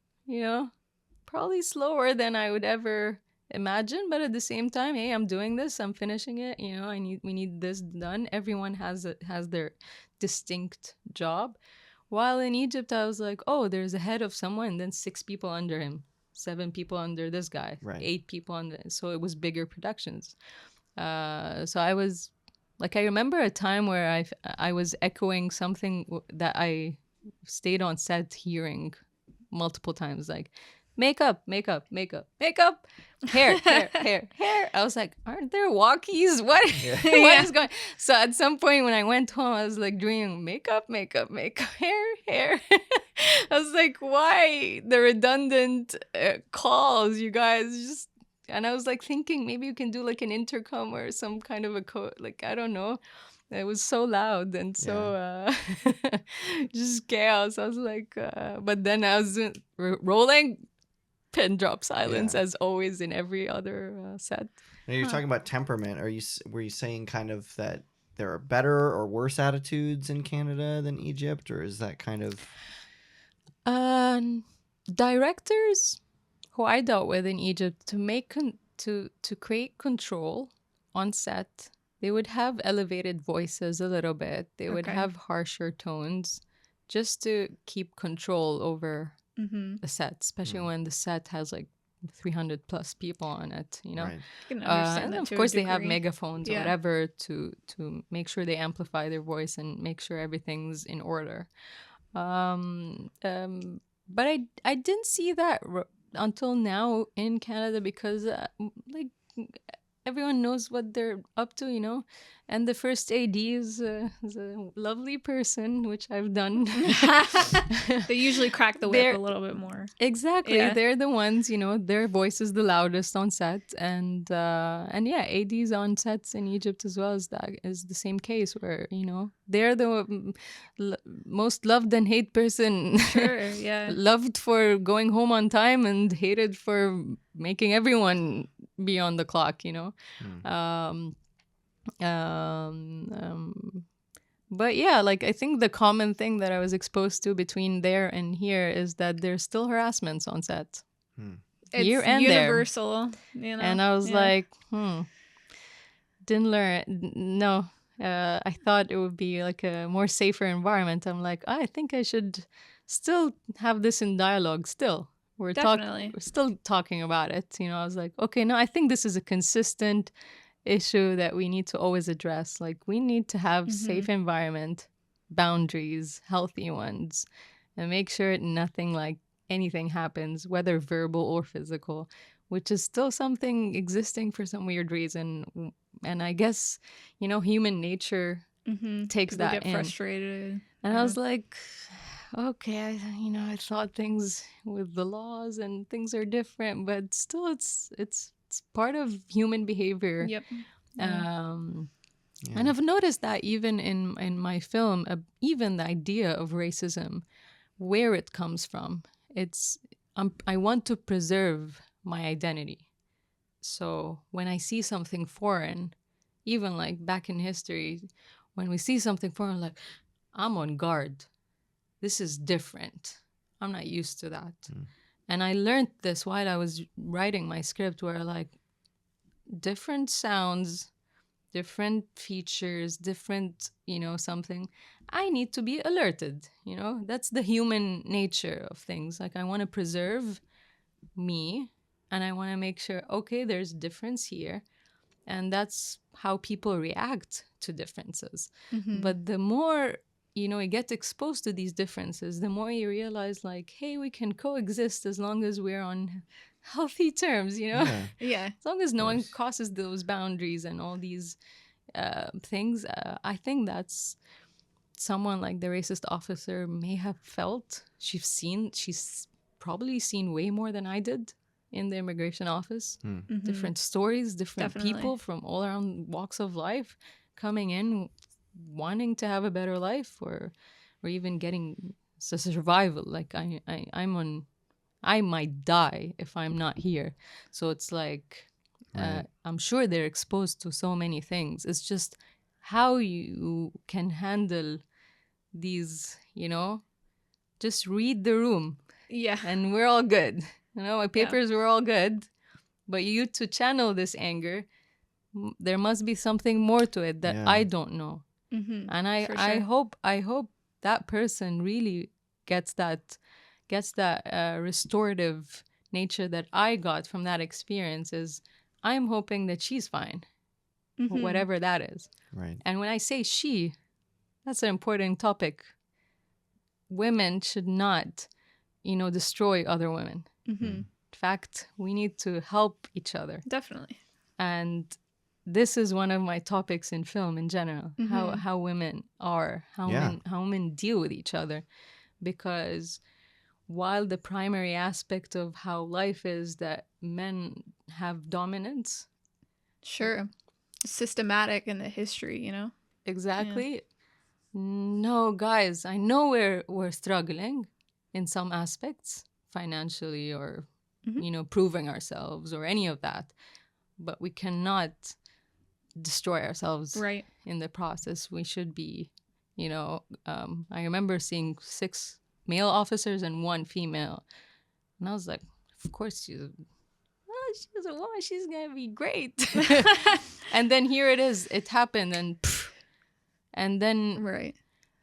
probably slower than I would ever imagine, but at the same time, hey, I'm doing this, I'm finishing it, we need this done. Everyone has their distinct job. While in Egypt, I was like, oh, there's a head of someone and then 6 people under him. 7 people under this guy, Right. 8 people under. So it was bigger productions. So I was like, I remember a time where I was echoing something that I stayed on set hearing multiple times, like makeup, makeup, makeup, makeup, hair, hair, hair, hair. I was like, aren't there walkies? What? What is going? So at some point when I went home, I was like doing makeup, makeup, makeup, hair, hair. I was like, why the redundant calls, you guys? Just and I was like thinking maybe you can do like an intercom or some kind of a code, like I don't know. It was so loud and so just chaos. I was like, but then I was rolling, pin drop silence as always in every other set. Now you're talking about temperament. Were you saying kind of that there are better or worse attitudes in Canada than Egypt, or is that kind of directors who I dealt with in Egypt to create control on set? They would have elevated voices a little bit. They would have harsher tones just to keep control over the set, especially when the set has like 300 plus people on it, you know. Right. I can understand And that of to a course they have degree. megaphones or whatever to make sure they amplify their voice and make sure everything's in order. But I didn't see that until now in Canada because like everyone knows what they're up to, you know. And the first AD is a lovely person, which I've done. They usually crack the whip a little bit more. Exactly. Yeah. They're the ones, you know, their voice is the loudest on set. And yeah, ADs on sets in Egypt as well is the same case where, you know, they're the most loved and hate person. Sure, yeah. Loved for going home on time and hated for making everyone be on the clock, you know. But yeah, like I think the common thing that I was exposed to between there and here is that there's still harassments on set. It's Here and universal, you know. And I was like, didn't learn. No, I thought it would be like a more safer environment. I'm like, I think I should still have this in dialogue. Still, we're still talking about it. You know, I was like, okay, no, I think this is a consistent issue that we need to always address. Like, we need to have safe environment, boundaries, healthy ones, and make sure nothing like anything happens, whether verbal or physical, which is still something existing for some weird reason. And I guess, you know, human nature takes People get get frustrated. And I was like, okay, I thought things with the laws and things are different, but still it's part of human behavior. Yep. And I've noticed that even in my film, even the idea of racism, where it comes from, I want to preserve my identity. So when I see something foreign, even like back in history, when we see something foreign, like, I'm on guard. This is different. I'm not used to that. And I learned this while I was writing my script, where like different sounds, different features, different, something, I need to be alerted. That's the human nature of things. Like, I want to preserve me, and I want to make sure, okay, there's difference here. And that's how people react to differences. But the more, you get exposed to these differences, the more you realize, like, hey, we can coexist as long as we're on healthy terms, Yeah. As long as no one crosses those boundaries and all these things. I think that's someone like the racist officer may have felt. She's probably seen way more than I did in the immigration office. Different stories, different people from all around walks of life coming in, wanting to have a better life, or even getting survival. Like, I might die if I'm not here. So it's like, I'm sure they're exposed to so many things. It's just how you can handle these, just read the room. Yeah. And we're all good. My papers were all good. But you to channel this anger, there must be something more to it that I don't know. And I hope that person really gets that restorative nature that I got from that experience is I'm hoping that she's fine, whatever that is. Right. And when I say she, that's an important topic. Women should not, destroy other women. In fact, we need to help each other. Definitely. And this is one of my topics in film in general, how women are, how women deal with each other. Because while the primary aspect of how life is that men have dominance. Sure. Systematic in the history, you know? Exactly. Yeah. No, guys, I know we're struggling in some aspects, financially or, proving ourselves or any of that. But we cannot destroy ourselves in the process. We should be, I remember seeing 6 male officers and 1 female. And I was like, of course she's a woman. She's going to be great. And then here it is. It happened. And then... Right.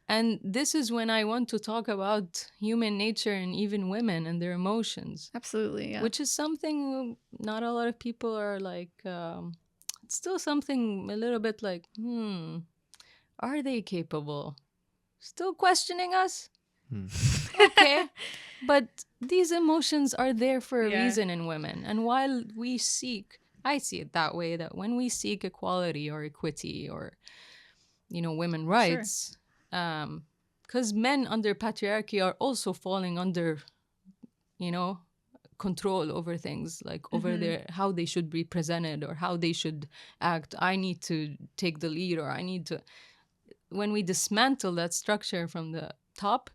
And this is when I want to talk about human nature and even women and their emotions. Absolutely, yeah. Which is something not a lot of people are like... it's still something a little bit like, are they capable? Still questioning us? Okay. But these emotions are there for a reason in women. And while I see it that way, that when we seek equality or equity or, women rights, because men under patriarchy are also falling under, control over things, like over their how they should be presented or how they should act. I need to take the lead, or I need to... When we dismantle that structure from the top,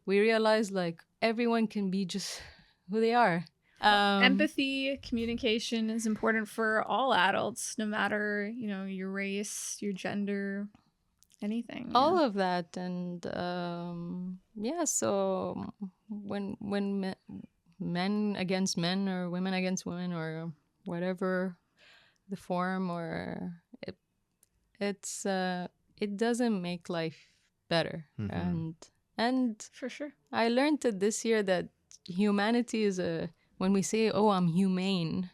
we realize like everyone can be just who they are. Empathy, communication is important for all adults, no matter, your race, your gender, anything. All of that. And so when men against men or women against women or whatever the form, or it doesn't make life better. And for sure, I learned that this year that humanity is when we say, oh, I'm humane,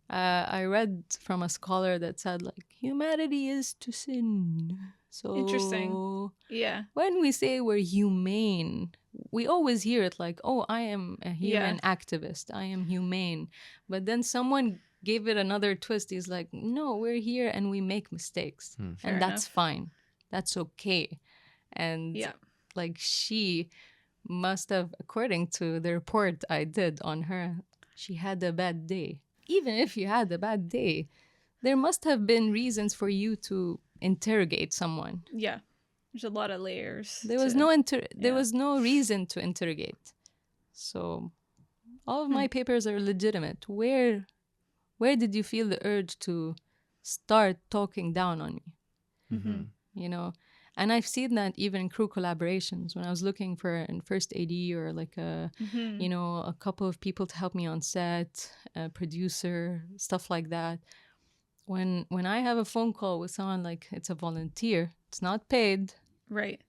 I read from a scholar that said like humanity is to sin. So interesting. Yeah. When we say we're humane, we always hear it like, oh, I am a human activist. I am humane. But then someone gave it another twist. He's like, no, we're here and we make mistakes. And that's fine. That's okay. And like she must have, according to the report I did on her, she had a bad day. Even if you had a bad day, there must have been reasons for you to interrogate someone. Yeah. There's a lot of layers. There was no reason to interrogate. So all of my papers are legitimate. Where did you feel the urge to start talking down on me? And I've seen that even in crew collaborations when I was looking for an first AD or like a couple of people to help me on set, a producer, stuff like that. When I have a phone call with someone, like it's a volunteer, it's not paid. Right.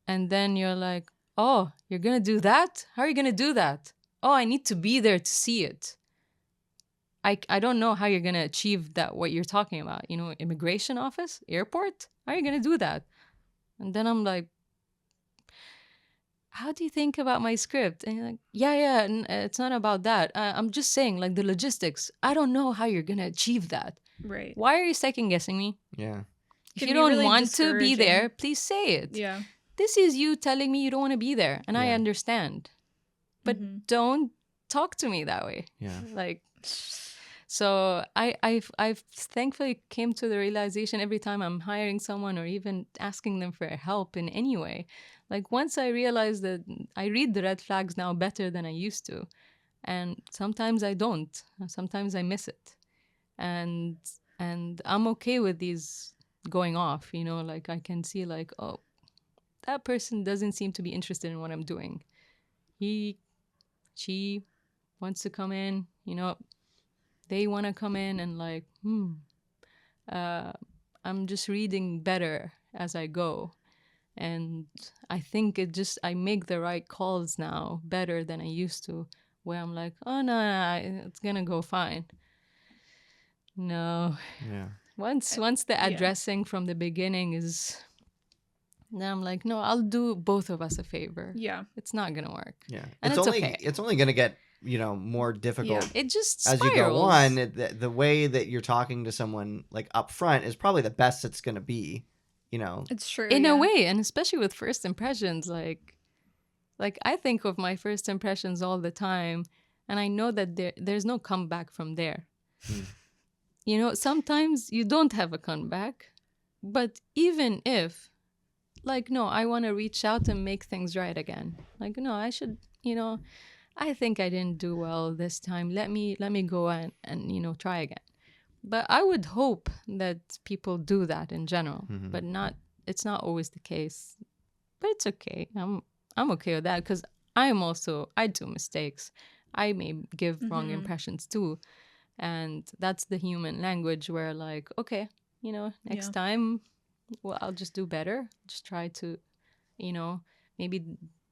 And then you're like, oh, you're going to do that? How are you going to do that? Oh, I need to be there to see it. I don't know how you're going to achieve that, what you're talking about. Immigration office, airport? How are you going to do that? And then I'm like, how do you think about my script? And you're like, it's not about that. I'm just saying, like, the logistics. I don't know how you're going to achieve that. Right. Why are you second guessing me? Yeah. If you don't want to be there, please say it. Yeah. This is you telling me you don't want to be there. And I understand. But don't talk to me that way. Yeah. Like... So I've thankfully came to the realization every time I'm hiring someone or even asking them for help in any way. Like once I realize that I read the red flags now better than I used to. And sometimes I don't. Sometimes I miss it. And I'm okay with these going off, like I can see like, oh, that person doesn't seem to be interested in what I'm doing. She wants to come in, they want to come in and like, I'm just reading better as I go. And I think I make the right calls now better than I used to where I'm like, oh no, it's gonna go fine. No. Yeah. Once the addressing from the beginning is, then I'm like, no, I'll do both of us a favor. Yeah. It's not gonna work. Yeah. And it's okay. It's only going to get, more difficult. Yeah. It just as spirals. you go on. The way that you're talking to someone like up front is probably the best it's going to be, It's true. In a way, and especially with first impressions, like I think of my first impressions all the time, and I know that there's no comeback from there. Sometimes you don't have a comeback, but even if, like, no, I want to reach out and make things right again. Like, no, I should, I think I didn't do well this time. Let me go and try again. But I would hope that people do that in general, but it's not always the case. But it's okay. I'm okay with that because I do mistakes. I may give wrong impressions too. And that's the human language where, like, okay, next time, well, I'll just do better. Just try to, maybe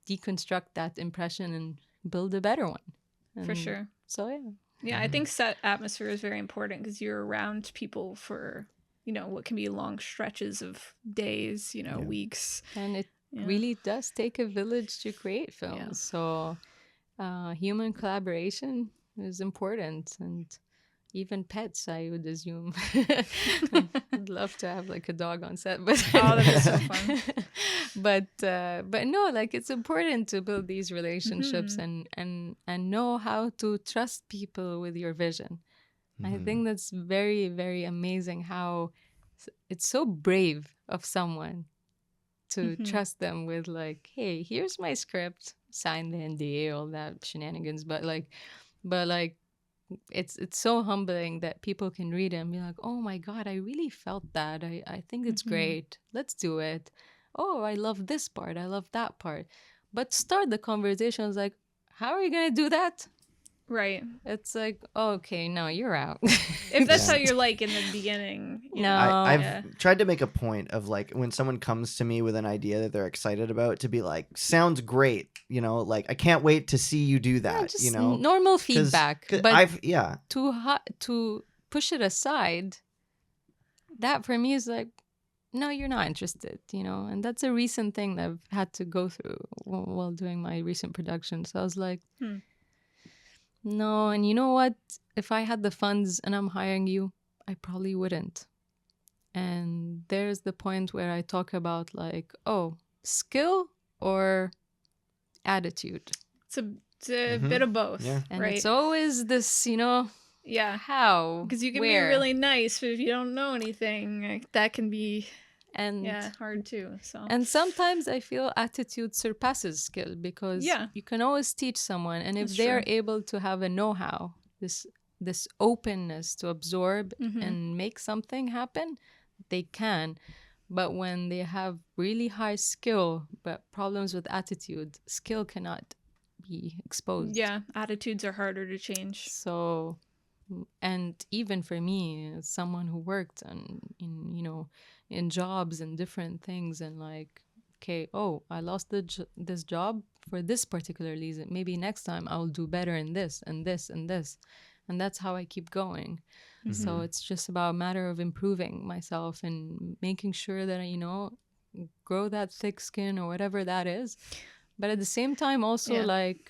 deconstruct that impression and build a better one. For sure. So, yeah. Yeah, I think set atmosphere is very important because you're around people for, what can be long stretches of days, weeks. And it really does take a village to create films. Yeah. So human collaboration is important. And even pets, I would assume. I'd love to have like a dog on set, but that is so fun. but no, like it's important to build these relationships and know how to trust people with your vision. I think that's very, very amazing how it's so brave of someone to trust them with like, hey, here's my script, sign the NDA, all that shenanigans, but it's so humbling that people can read it and be like, oh my God, I really felt that. I think it's great. Let's do it. Oh, I love this part. I love that part. But start the conversations like, how are you going to do that? Right. It's like, okay, no, you're out. If that's how you're like in the beginning. I've tried to make a point of like when someone comes to me with an idea that they're excited about to be like, sounds great. Like I can't wait to see you do that. Just normal feedback. But to push it aside, that for me is like, no, you're not interested, and that's a recent thing that I've had to go through while doing my recent production. So I was like, no, and you know what? If I had the funds and I'm hiring you, I probably wouldn't. And there's the point where I talk about like, oh, skill or attitude. It's a bit of both. Yeah. And right? It's always this, yeah. How? Because you can be really nice, but if you don't know anything, that can be hard too. So sometimes I feel attitude surpasses skill because you can always teach someone, and if they're able to have a know-how, this openness to absorb and make something happen, they can. But when they have really high skill but problems with attitude, skill cannot be exposed. Yeah, attitudes are harder to change. So, and even for me, as someone who worked in jobs and different things, and like, okay, I lost this job for this particular reason. Maybe next time I'll do better in this and this and this. And that's how I keep going. So it's just about a matter of improving myself and making sure that I, grow that thick skin or whatever that is. But at the same time, also like,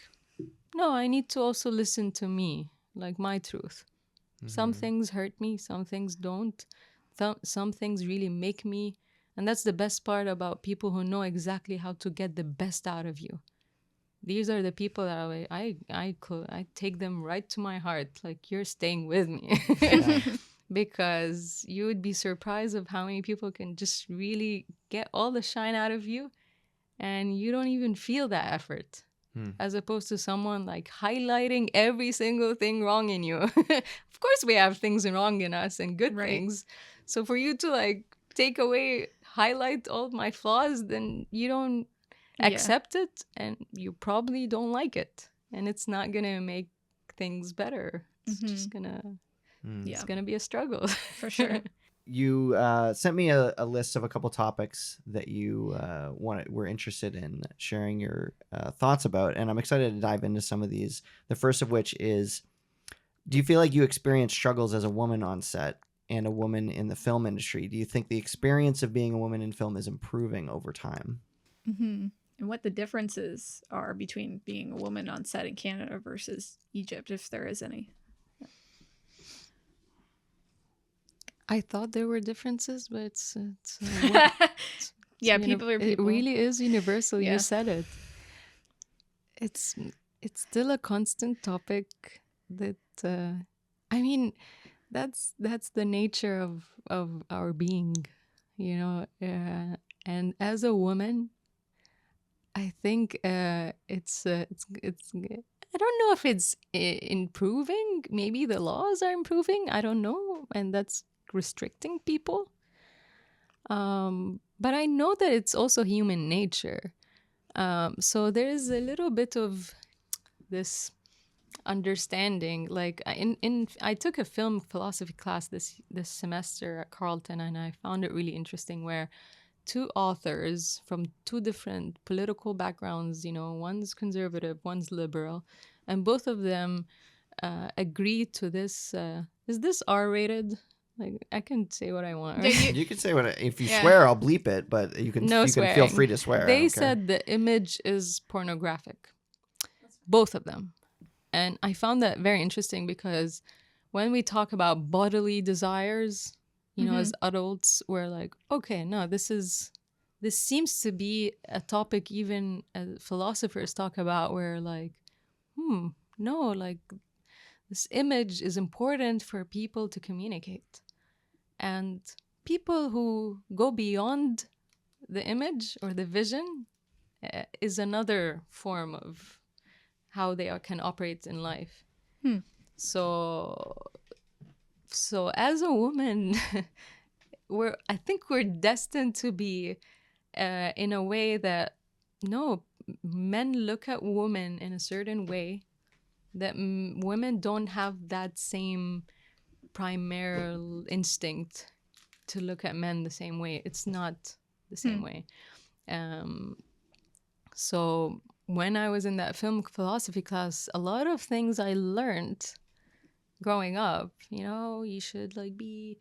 no, I need to also listen to me, like my truth. Some things hurt me, some things don't. Some things really make me. And that's the best part about people who know exactly how to get the best out of you. These are the people that I take them right to my heart. Like, you're staying with me. Because you would be surprised of how many people can just really get all the shine out of you. And you don't even feel that effort. As opposed to someone like highlighting every single thing wrong in you. Of course we have things wrong in us and good things. So for you to like highlight all my flaws, then you don't accept it and you probably don't like it. And it's not going to make things better. It's just going to... It's going to be a struggle. For sure. you sent me a list of a couple topics that you were interested in sharing your thoughts about, and I'm excited to dive into some of these. The first of which is, do you feel like you experience struggles as a woman on set and a woman in the film industry? Do you think the experience of being a woman in film is improving over time? Mm-hmm. And what the differences are between being a woman on set in Canada versus Egypt, if there is any. I thought there were differences, but Yeah, people are it people. really is universal. Yeah. You said it. It's still a constant topic that I mean, that's the nature of our being, you know. And as a woman, I think it's I don't know if it's improving. Maybe the laws are improving. I don't know, and that's restricting people. But I know that it's also human nature. So there's a little bit of this understanding. Like I took a film philosophy class this semester at Carleton, and I found it really interesting, where two authors from two different political backgrounds, you know, one's conservative, one's liberal, and both of them agreed to this. Is this R-rated? Like, I can say what I want, right? Yeah, You can say what if you Yeah. swear, I'll bleep it, but you can No you can feel swearing. free to swear. I They don't care. said the image is pornographic, both of them. And I found that very interesting because when we talk about bodily desires, you know, as adults, we're like, okay, no, this seems to be a topic even philosophers talk about, where like, no, like this image is important for people to communicate. And people who go beyond the image or the vision is another form of how they can operate in life. So as a woman, I think we're destined to be in a way that, no, men look at women in a certain way that women don't have that same primal instinct to look at men the same way. It's not the same way. So when I was in that film philosophy class, a lot of things I learned growing up, you know, you should like be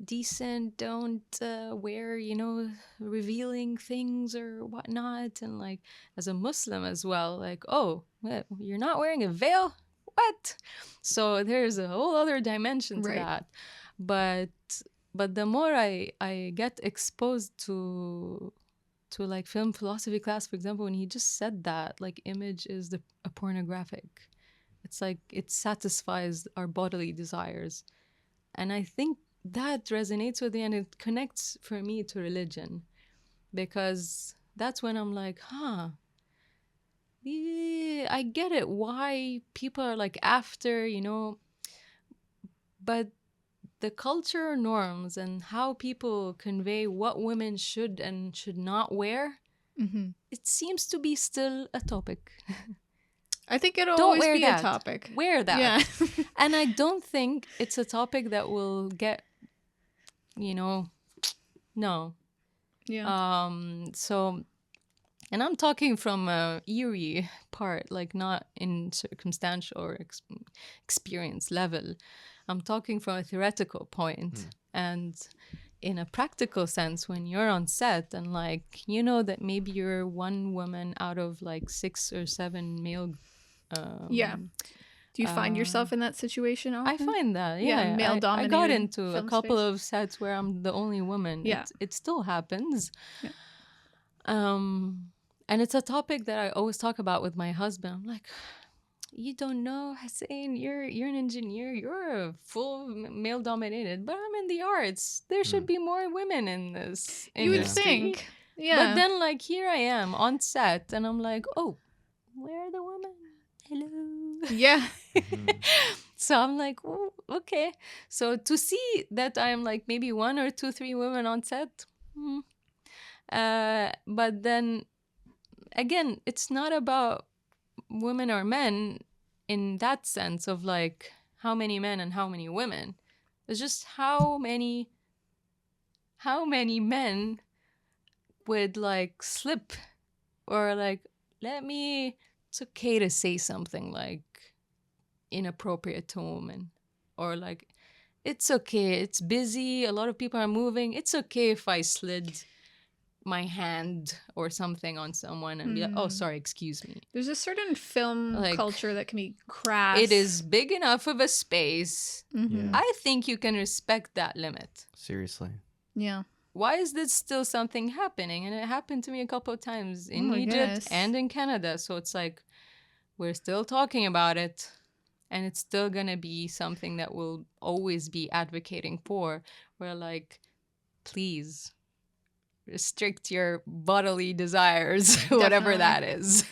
decent, don't wear, you know, revealing things or whatnot. And like as a Muslim as well, like, oh, what, you're not wearing a veil? What? So there's a whole other dimension to that. But the more I get exposed to like film philosophy class, for example, when he just said that, like, image is a pornographic. It's like it satisfies our bodily desires. And I think that resonates with me, and it connects for me to religion, because that's when I'm like, yeah, I get it, why people are like after, you know, but the culture norms and how people convey what women should and should not wear, it seems to be still a topic. I think it'll always be a topic. Wear that. Yeah. And I don't think it's a topic that will get, you know, no. Yeah. So, and I'm talking from a eerie part, like not in circumstantial or experience level. I'm talking from a theoretical point. And in a practical sense, when you're on set and like, you know, that maybe you're one woman out of like 6 or 7 male. Yeah. Do you find yourself in that situation often? I find that, yeah. Male-dominated I got into a couple space. of sets where I'm the only woman. Yeah. It still happens. Yeah. And it's a topic that I always talk about with my husband. I'm like, you don't know, Hussein, you're an engineer. You're a full male-dominated, but I'm in the arts. There should be more women in this industry. You would think. Yeah. But then, like, here I am on set, and I'm like, oh, where are the women? Hello. Yeah. So I'm like, oh, okay. So to see that I'm like maybe 1 or 2, 3 women on set. But then again, it's not about women or men in that sense of like how many men and how many women. It's just how many how many men would like slip or like, it's okay to say something like inappropriate to a woman, or like, it's okay, it's busy, a lot of people are moving, it's okay if I slid my hand or something on someone and be like, oh, sorry, excuse me. There's a certain film Like, culture that can be crass. It is big enough of a space. Yeah. I think you can respect that limit. Seriously. Yeah. Why is this still something happening? And it happened to me a couple of times in Egypt goodness. and in Canada. So it's like, we're still talking about it. And it's still going to be something that we'll always be advocating for. We're like, please restrict your bodily desires, whatever that is.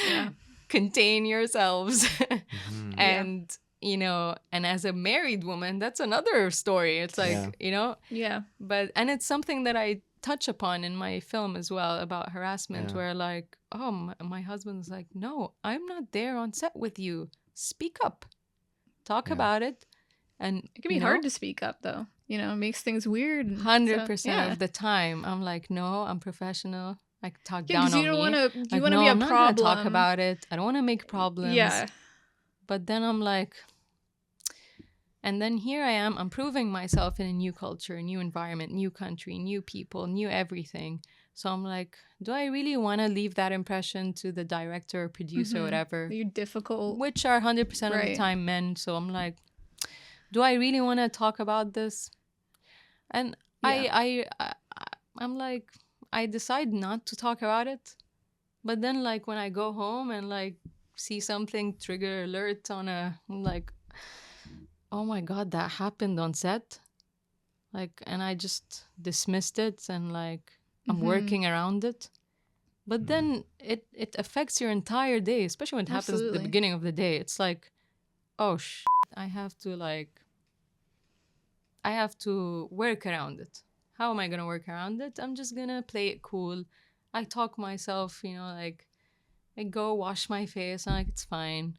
Yeah. Contain yourselves. Mhm. And, you know, and as a married woman, that's another story. It's like, Yeah. you know, Yeah. and it's something that I touch upon in my film as well about harassment, Yeah. where like, oh, my husband's like, no, I'm not there on set with you. Speak up, talk Yeah. about it. And It can be hard to speak up, though. You know, it makes things weird. and 100% yeah. of the time, I'm like, no, I'm professional. Like, talk Yeah, down because on you don't me. want to. You Like, want to no, be a I'm not gonna problem. talk about it. I don't want to make problems. Yeah. But then I'm like, and then here I am, I'm proving myself in a new culture, a new environment, new country, new people, new everything. So I'm like, do I really want to leave that impression to the director or producer or whatever? You're difficult. Which are 100% of the Right. time men. So I'm like, do I really want to talk about this? And Yeah. I'm like, I decide not to talk about it. But then like when I go home and like see something trigger alert on I'm like, oh my God, that happened on set. Like, and I just dismissed it and like, I'm working around it. But then it affects your entire day, especially when it happens at the Absolutely. beginning of the day. It's like, oh, I have to work around it. How am I going to work around it? I'm just going to play it cool. I talk myself, you know, like, I go wash my face. I'm like, it's fine.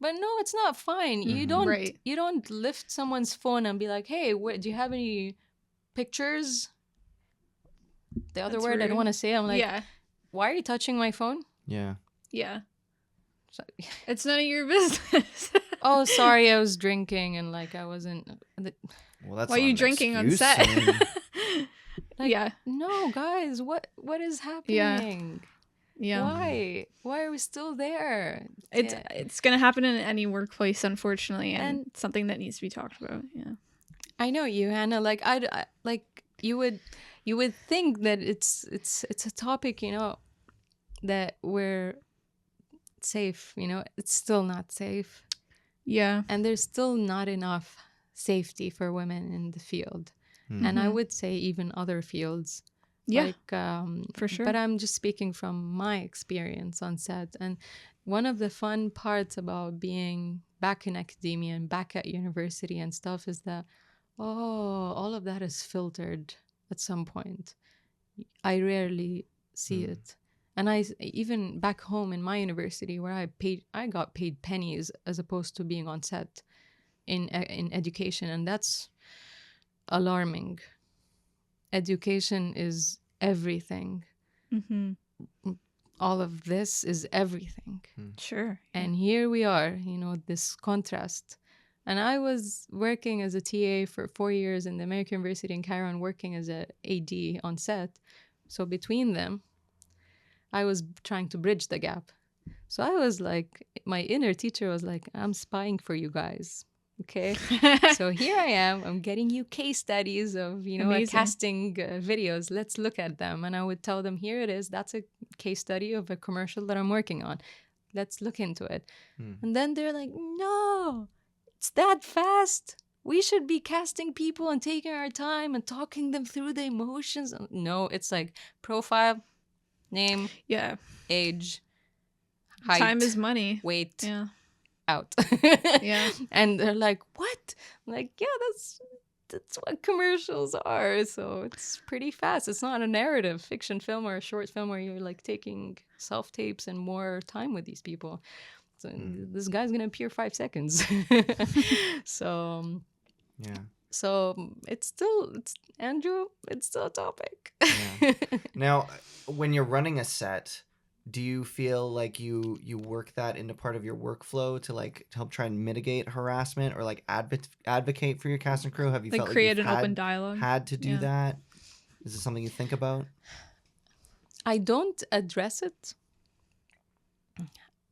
But no, it's not fine. You don't Right. you don't lift someone's phone and be like, hey, do you have any pictures? The other That's word I rude. don't want to say. I'm like, Yeah. why are you touching my phone? Yeah. Yeah. So- It's none of your business. oh, sorry, I was drinking and like I wasn't. Well, that's Why are you not an drinking on excuse. set? I mean, Like, yeah. no, guys, what is happening? Yeah. Why are we still there? It's gonna happen in any workplace, unfortunately, and something that needs to be talked about. Yeah. I know you, Hannah. Like I like you would think that it's a topic, you know, that we're safe. You know, it's still not safe, Yeah. and there's still not enough safety for women in the field, and I would say even other fields. Yeah. Like, for sure. But I'm just speaking from my experience on set. And one of the fun parts about being back in academia and back at university and stuff is that, all of that is filtered at some point. I rarely see it. And even back home in my university where I got paid pennies as opposed to being on set in education. And that's alarming. Education is everything. All of this is everything. Sure. And here we are, you know, this contrast. And I was working as a TA for 4 years in the American University in Cairo and working as a AD on set. So between them, I was trying to bridge the gap. So I was like, my inner teacher was like, I'm spying for you guys. Okay. So here I am. I'm getting you case studies of, you know, casting videos. Let's look at them. And I would tell them, here it is. That's a case study of a commercial that I'm working on. Let's look into it. And then they're like, no, it's that fast. We should be casting people and taking our time and talking them through the emotions. No, it's like profile, name, Yeah. age, height, Time is money. weight. Yeah. Out. Yeah. And they're like, what? I'm like, yeah, that's what commercials are. So it's pretty fast. It's not a narrative fiction film or a short film where you're like taking self-tapes and more time with these people. So this guy's gonna appear 5 seconds. So yeah. So it's Andrew, it's still a topic. Yeah. Now, when you're running a set, do you feel like you work that into part of your workflow to like help try and mitigate harassment or like advocate for your cast and crew? Have you Like felt like create you've an open dialogue. had to do Yeah. that? Is this something you think about? I don't address it,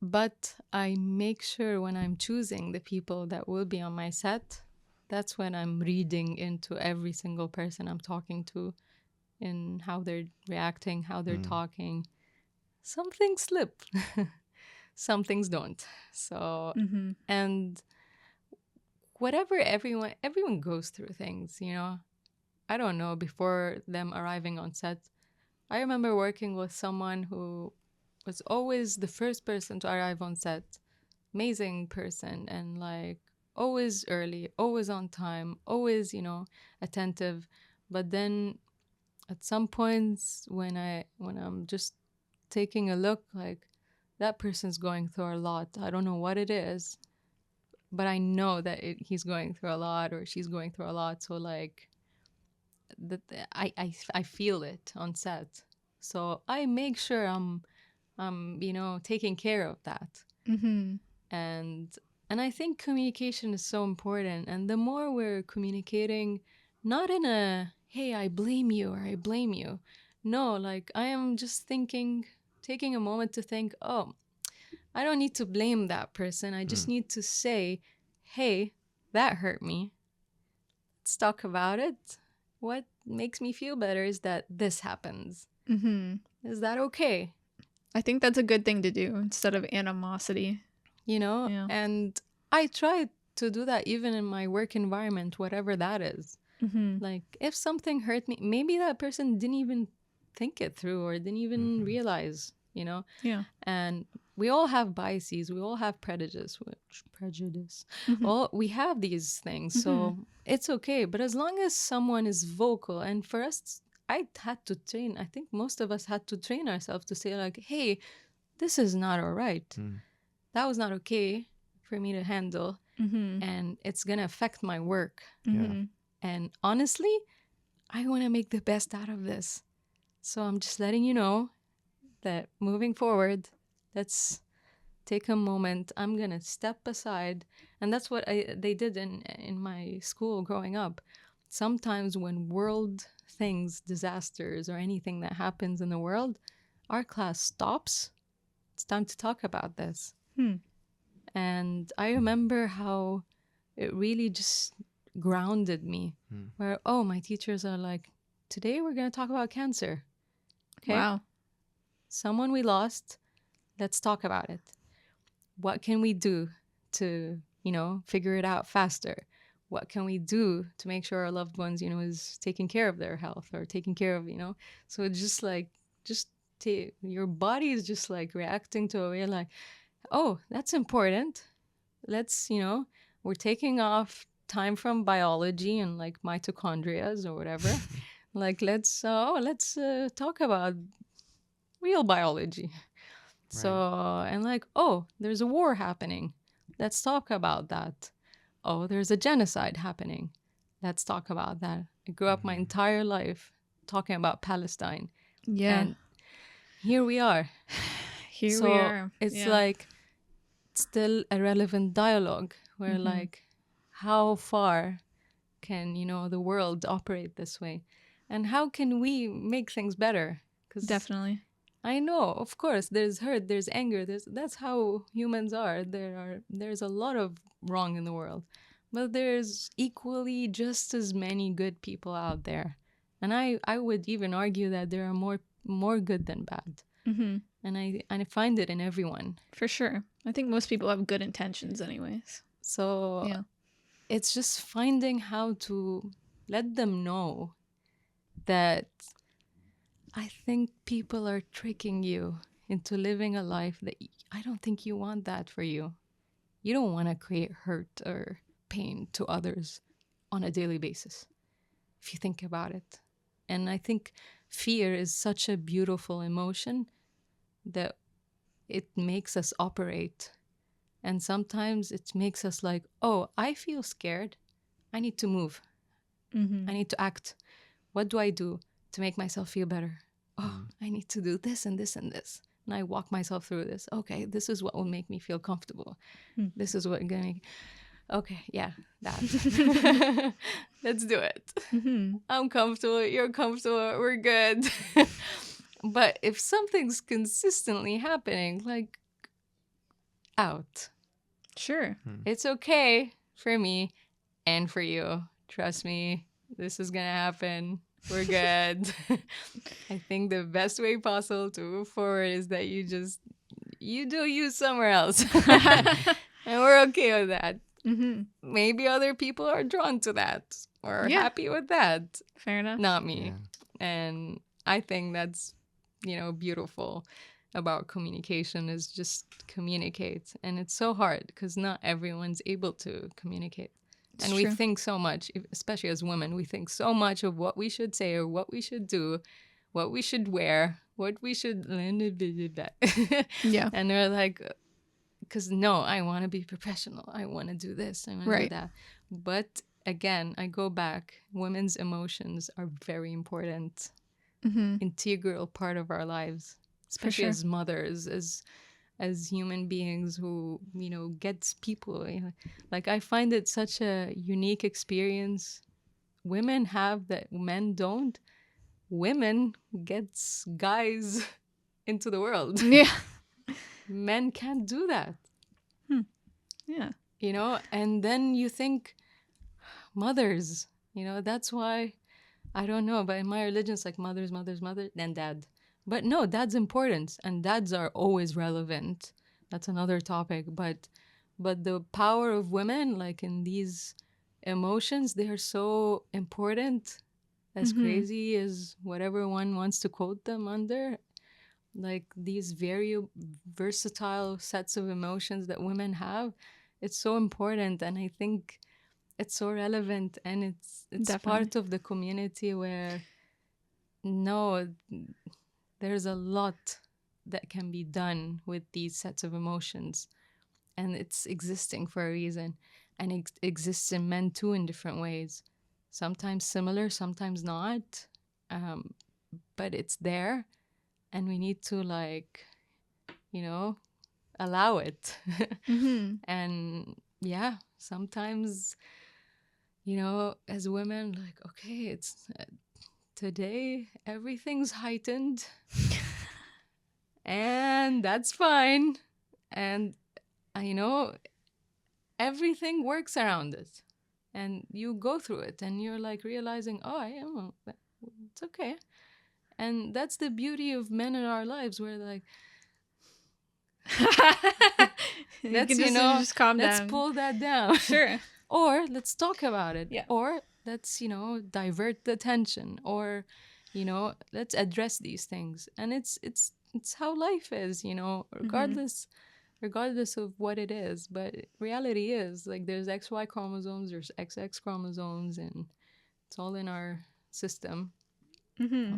but I make sure when I'm choosing the people that will be on my set, that's when I'm reading into every single person I'm talking to in how they're reacting, how they're talking. Some things slip, some things don't. So, Mm-hmm. and whatever everyone goes through things, you know. I don't know, before them arriving on set, I remember working with someone who was always the first person to arrive on set. Amazing person, and like always early, always on time, always, you know, attentive. But then at some points when I'm just taking a look, like that person's going through a lot. I don't know what it is, but I know that he's going through a lot or she's going through a lot. So like that I feel it on set. So I make sure I'm you know, taking care of that. Mm-hmm. And I think communication is so important. And the more we're communicating, not in a hey, I blame you or I blame you. No, like I am just thinking, taking a moment to think, oh, I don't need to blame that person. I just need to say, hey, that hurt me. Let's talk about it. What makes me feel better is that this happens. Mm-hmm. Is that okay? I think that's a good thing to do instead of animosity. You know? Yeah. And I try to do that even in my work environment, whatever that is. Mm-hmm. Like, if something hurt me, maybe that person didn't even think it through or didn't even realize, you know? Yeah. And we all have biases, we all have prejudice. Mm-hmm. Well, we have these things, so it's okay. But as long as someone is vocal, and for us, I had to train, I think most of us had to train ourselves to say, like, hey, this is not all right. That was not okay for me to handle, Mm-hmm. and it's gonna affect my work. Mm-hmm. And honestly, I want to make the best out of this. So I'm just letting you know that moving forward, let's take a moment. I'm gonna step aside, and that's what they did in my school growing up. Sometimes when world things, disasters, or anything that happens in the world, our class stops. It's time to talk about this. Hmm. And I remember how it really just grounded me. Where, oh, my teachers are like, today we're gonna talk about cancer. Okay. Wow. Someone we lost. Let's talk about it. What can we do to, you know, figure it out faster? What can we do to make sure our loved ones, you know, is taking care of their health or taking care of, you know? So it's just like, your body is just like reacting to a way like, oh, that's important. Let's, you know, we're taking off time from biology and like mitochondrias or whatever. Like, let's talk about real biology. So, and like, oh, there's a war happening. Let's talk about that. Oh, there's a genocide happening. Let's talk about that. I grew up my entire life talking about Palestine. Yeah. And here we are. Here So we are. it's Yeah. like still a relevant dialogue where like how far can, you know, the world operate this way? And how can we make things better? Because Definitely. I know, of course, there's hurt, there's anger, that's how humans are. There's a lot of wrong in the world, but there's equally just as many good people out there, and I would even argue that there are more good than bad, Mm-hmm. and I find it in everyone. For sure. I think most people have good intentions, anyways. So Yeah. it's just finding how to let them know that I think people are tricking you into living a life that I don't think you want that for you. You don't want to create hurt or pain to others on a daily basis, if you think about it. And I think fear is such a beautiful emotion that it makes us operate. And sometimes it makes us like, oh, I feel scared. I need to move. Mm-hmm. I need to act. What do I do to make myself feel better? Oh, I need to do this and this and this. And I walk myself through this. Okay, this is what will make me feel comfortable. This is what gonna make. Okay, yeah, that. Let's do it. Mm-hmm. I'm comfortable. You're comfortable. We're good. But if something's consistently happening, like out, Sure. it's okay for me and for you. Trust me, this is gonna happen. We're good. I think the best way possible to move forward is that you do you somewhere else. And we're okay with that. Mm-hmm. Maybe other people are drawn to that or Yeah. happy with that. Fair enough. Not me. Yeah. And I think that's, beautiful about communication, is just communicate. And it's so hard because not everyone's able to communicate. It's And we true. think so much, especially as women, we think so much of what we should say or what we should do, what we should wear, what we should. Yeah. And they're like, because no, I want to be professional. I want to do this. I want to do Right. that. But again, I go back. Women's emotions are very important, Mm-hmm. integral part of our lives, especially sure. as mothers, as human beings who gets people. Like, I find it such a unique experience. Women have that men don't. Women gets guys into the world. Yeah. Men can't do that. Yeah. And then you think mothers, that's why, I don't know, but in my religion it's like mothers, then dad. But no, dad's important, and dads are always relevant. That's another topic. But the power of women, like in these emotions, they are so important, as crazy as whatever one wants to quote them under. Like these very versatile sets of emotions that women have, it's so important. And I think it's so relevant, and it's Definitely. part of the community where there's a lot that can be done with these sets of emotions, and it's existing for a reason. And it exists in men too, in different ways, sometimes similar, sometimes not, but it's there, and we need to allow it. Mm-hmm. And yeah, sometimes as women, like, okay, it's today everything's heightened and that's fine. And everything works around it, and you go through it, and you're like realizing, it's okay. And that's the beauty of men in our lives, where like, Let's just calm let's down. pull that down. Sure. Or let's talk about it. Yeah. Or let's, divert the tension. Or, let's address these things. And it's how life is, regardless of what it is. But reality is, like, there's XY chromosomes, there's XX chromosomes, and it's all in our system. Mm-hmm.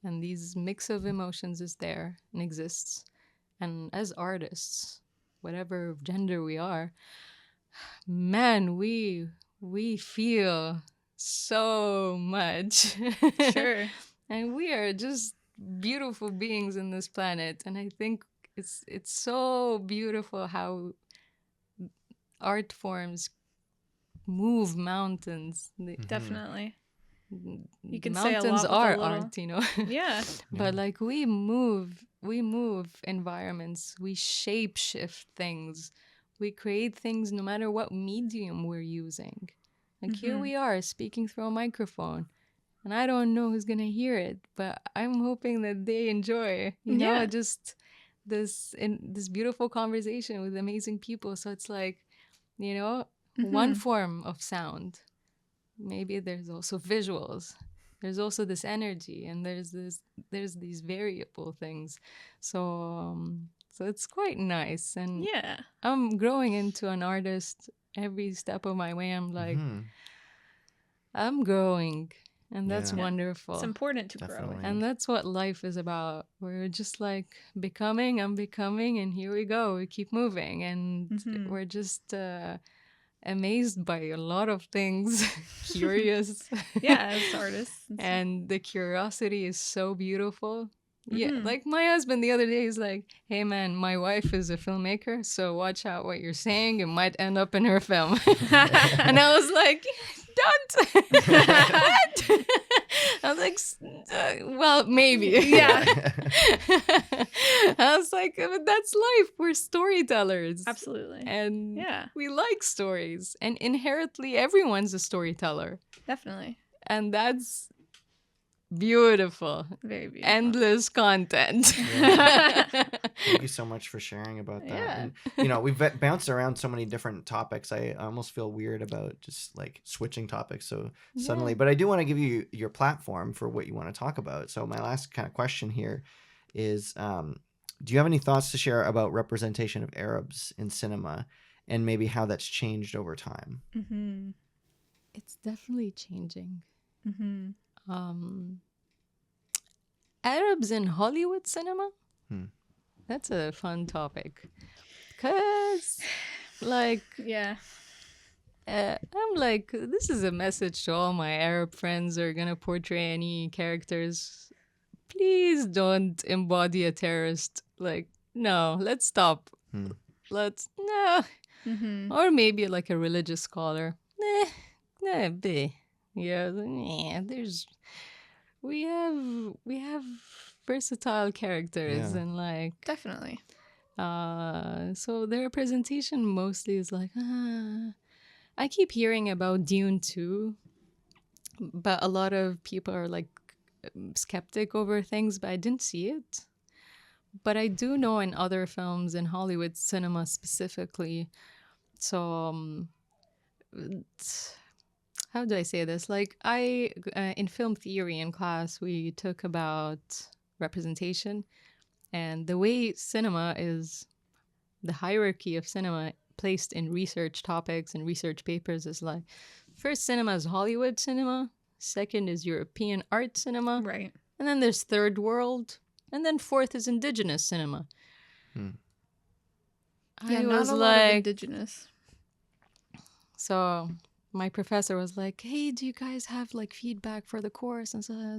And these mix of emotions is there and exists. And as artists, whatever gender we are, man, we feel so much. Sure. And we are just beautiful beings in this planet. And I think it's so beautiful how art forms move mountains. Definitely. You can Mountains say a lot with are a little. art, Yeah. But like we move environments, we shape shift things, we create things no matter what medium we're using. Like here we are speaking through a microphone, and I don't know who's gonna hear it, but I'm hoping that they enjoy, Yeah. just this beautiful conversation with amazing people. So it's like, one form of sound. Maybe there's also visuals, there's also this energy, and there's these variable things. So it's quite nice. And Yeah. I'm growing into an artist every step of my way. I'm like, I'm growing, and that's Yeah. wonderful. It's important to grow. Definitely. And that's what life is about. We're just like becoming, I'm becoming, and here we go. We keep moving, and we're just amazed by a lot of things, curious. Yeah, as artists. And the curiosity is so beautiful. Yeah, Mhm. like my husband the other day is like, "Hey man, my wife is a filmmaker, so watch out what you're saying. It might end up in her film." And I was like, "Don't." What? I was like, "Well, maybe." Yeah. I was like, "But that's life. We're storytellers." Absolutely. And Yeah. we like stories. And inherently, everyone's a storyteller. Definitely. And that's beautiful. Very beautiful. Endless content. Thank you so much for sharing about that. Yeah. And we've bounced around so many different topics. I almost feel weird about just like switching topics so suddenly. Yeah. But I do want to give you your platform for what you want to talk about. So my last kind of question here is, do you have any thoughts to share about representation of Arabs in cinema and maybe how that's changed over time? Mm-hmm. It's definitely changing. Mm-hmm. Arabs in Hollywood cinema? Hmm. That's a fun topic. Because, like, Yeah. I'm like, this is a message to all my Arab friends who are going to portray any characters. Please don't embody a terrorist. Like, no, let's stop. Hmm. No. Mm-hmm. Or maybe like a religious scholar. Bleh. Yeah, there's we have versatile characters Yeah. and like Definitely. so the representation mostly is like I keep hearing about Dune 2, but a lot of people are like skeptic over things, but I didn't see it. But I do know in other films in Hollywood cinema specifically. So how do I say this? Like in film theory in class, we took about representation and the way cinema is, the hierarchy of cinema placed in research topics and research papers is like, first cinema is Hollywood cinema, second is European art cinema, Right. and then there's third world, and then fourth is indigenous cinema. Yeah, I not was a lot of like, indigenous. so my professor was like, "Hey, do you guys have like feedback for the course?" And so I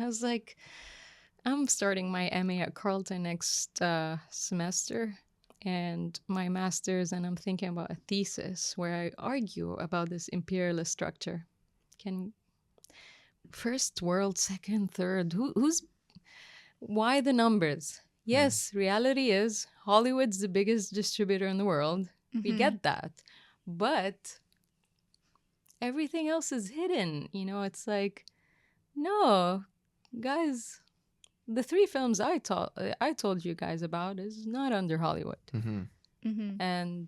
was like, I'm starting my MA at Carleton next semester and my master's, and I'm thinking about a thesis where I argue about this imperialist structure. First world, second, third, why the numbers? Yes, reality is Hollywood's the biggest distributor in the world. We get that. But everything else is hidden. It's like, no, guys, the 3 films I told you guys about is not under Hollywood. Mm-hmm. Mm-hmm. And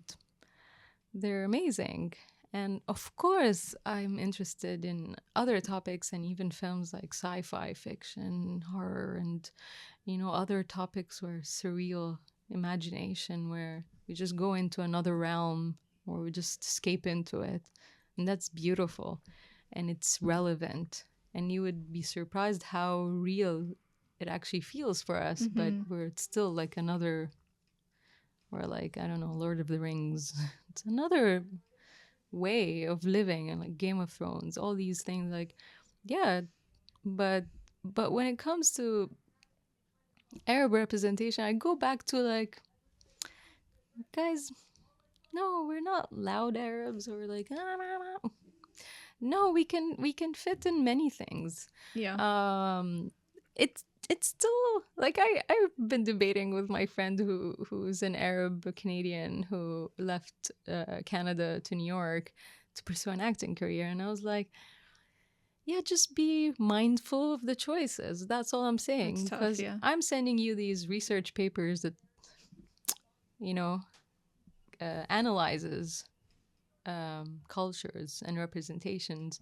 they're amazing. And of course, I'm interested in other topics and even films like sci-fi fiction, horror, and other topics where surreal imagination, where we just go into another realm or we just escape into it. And that's beautiful and it's relevant. And you would be surprised how real it actually feels for us, but we're still like we're like, I don't know, Lord of the Rings. It's another way of living, and like Game of Thrones, all these things, like, yeah, but when it comes to Arab representation, I go back to like, guys, no, we're not loud Arabs or like, no, we can fit in many things. Yeah. It's still like I've been debating with my friend who's an Arab Canadian who left Canada to New York to pursue an acting career, and I was like, yeah, just be mindful of the choices. That's all I'm saying. That's tough, because yeah. I'm sending you these research papers that analyzes cultures and representations,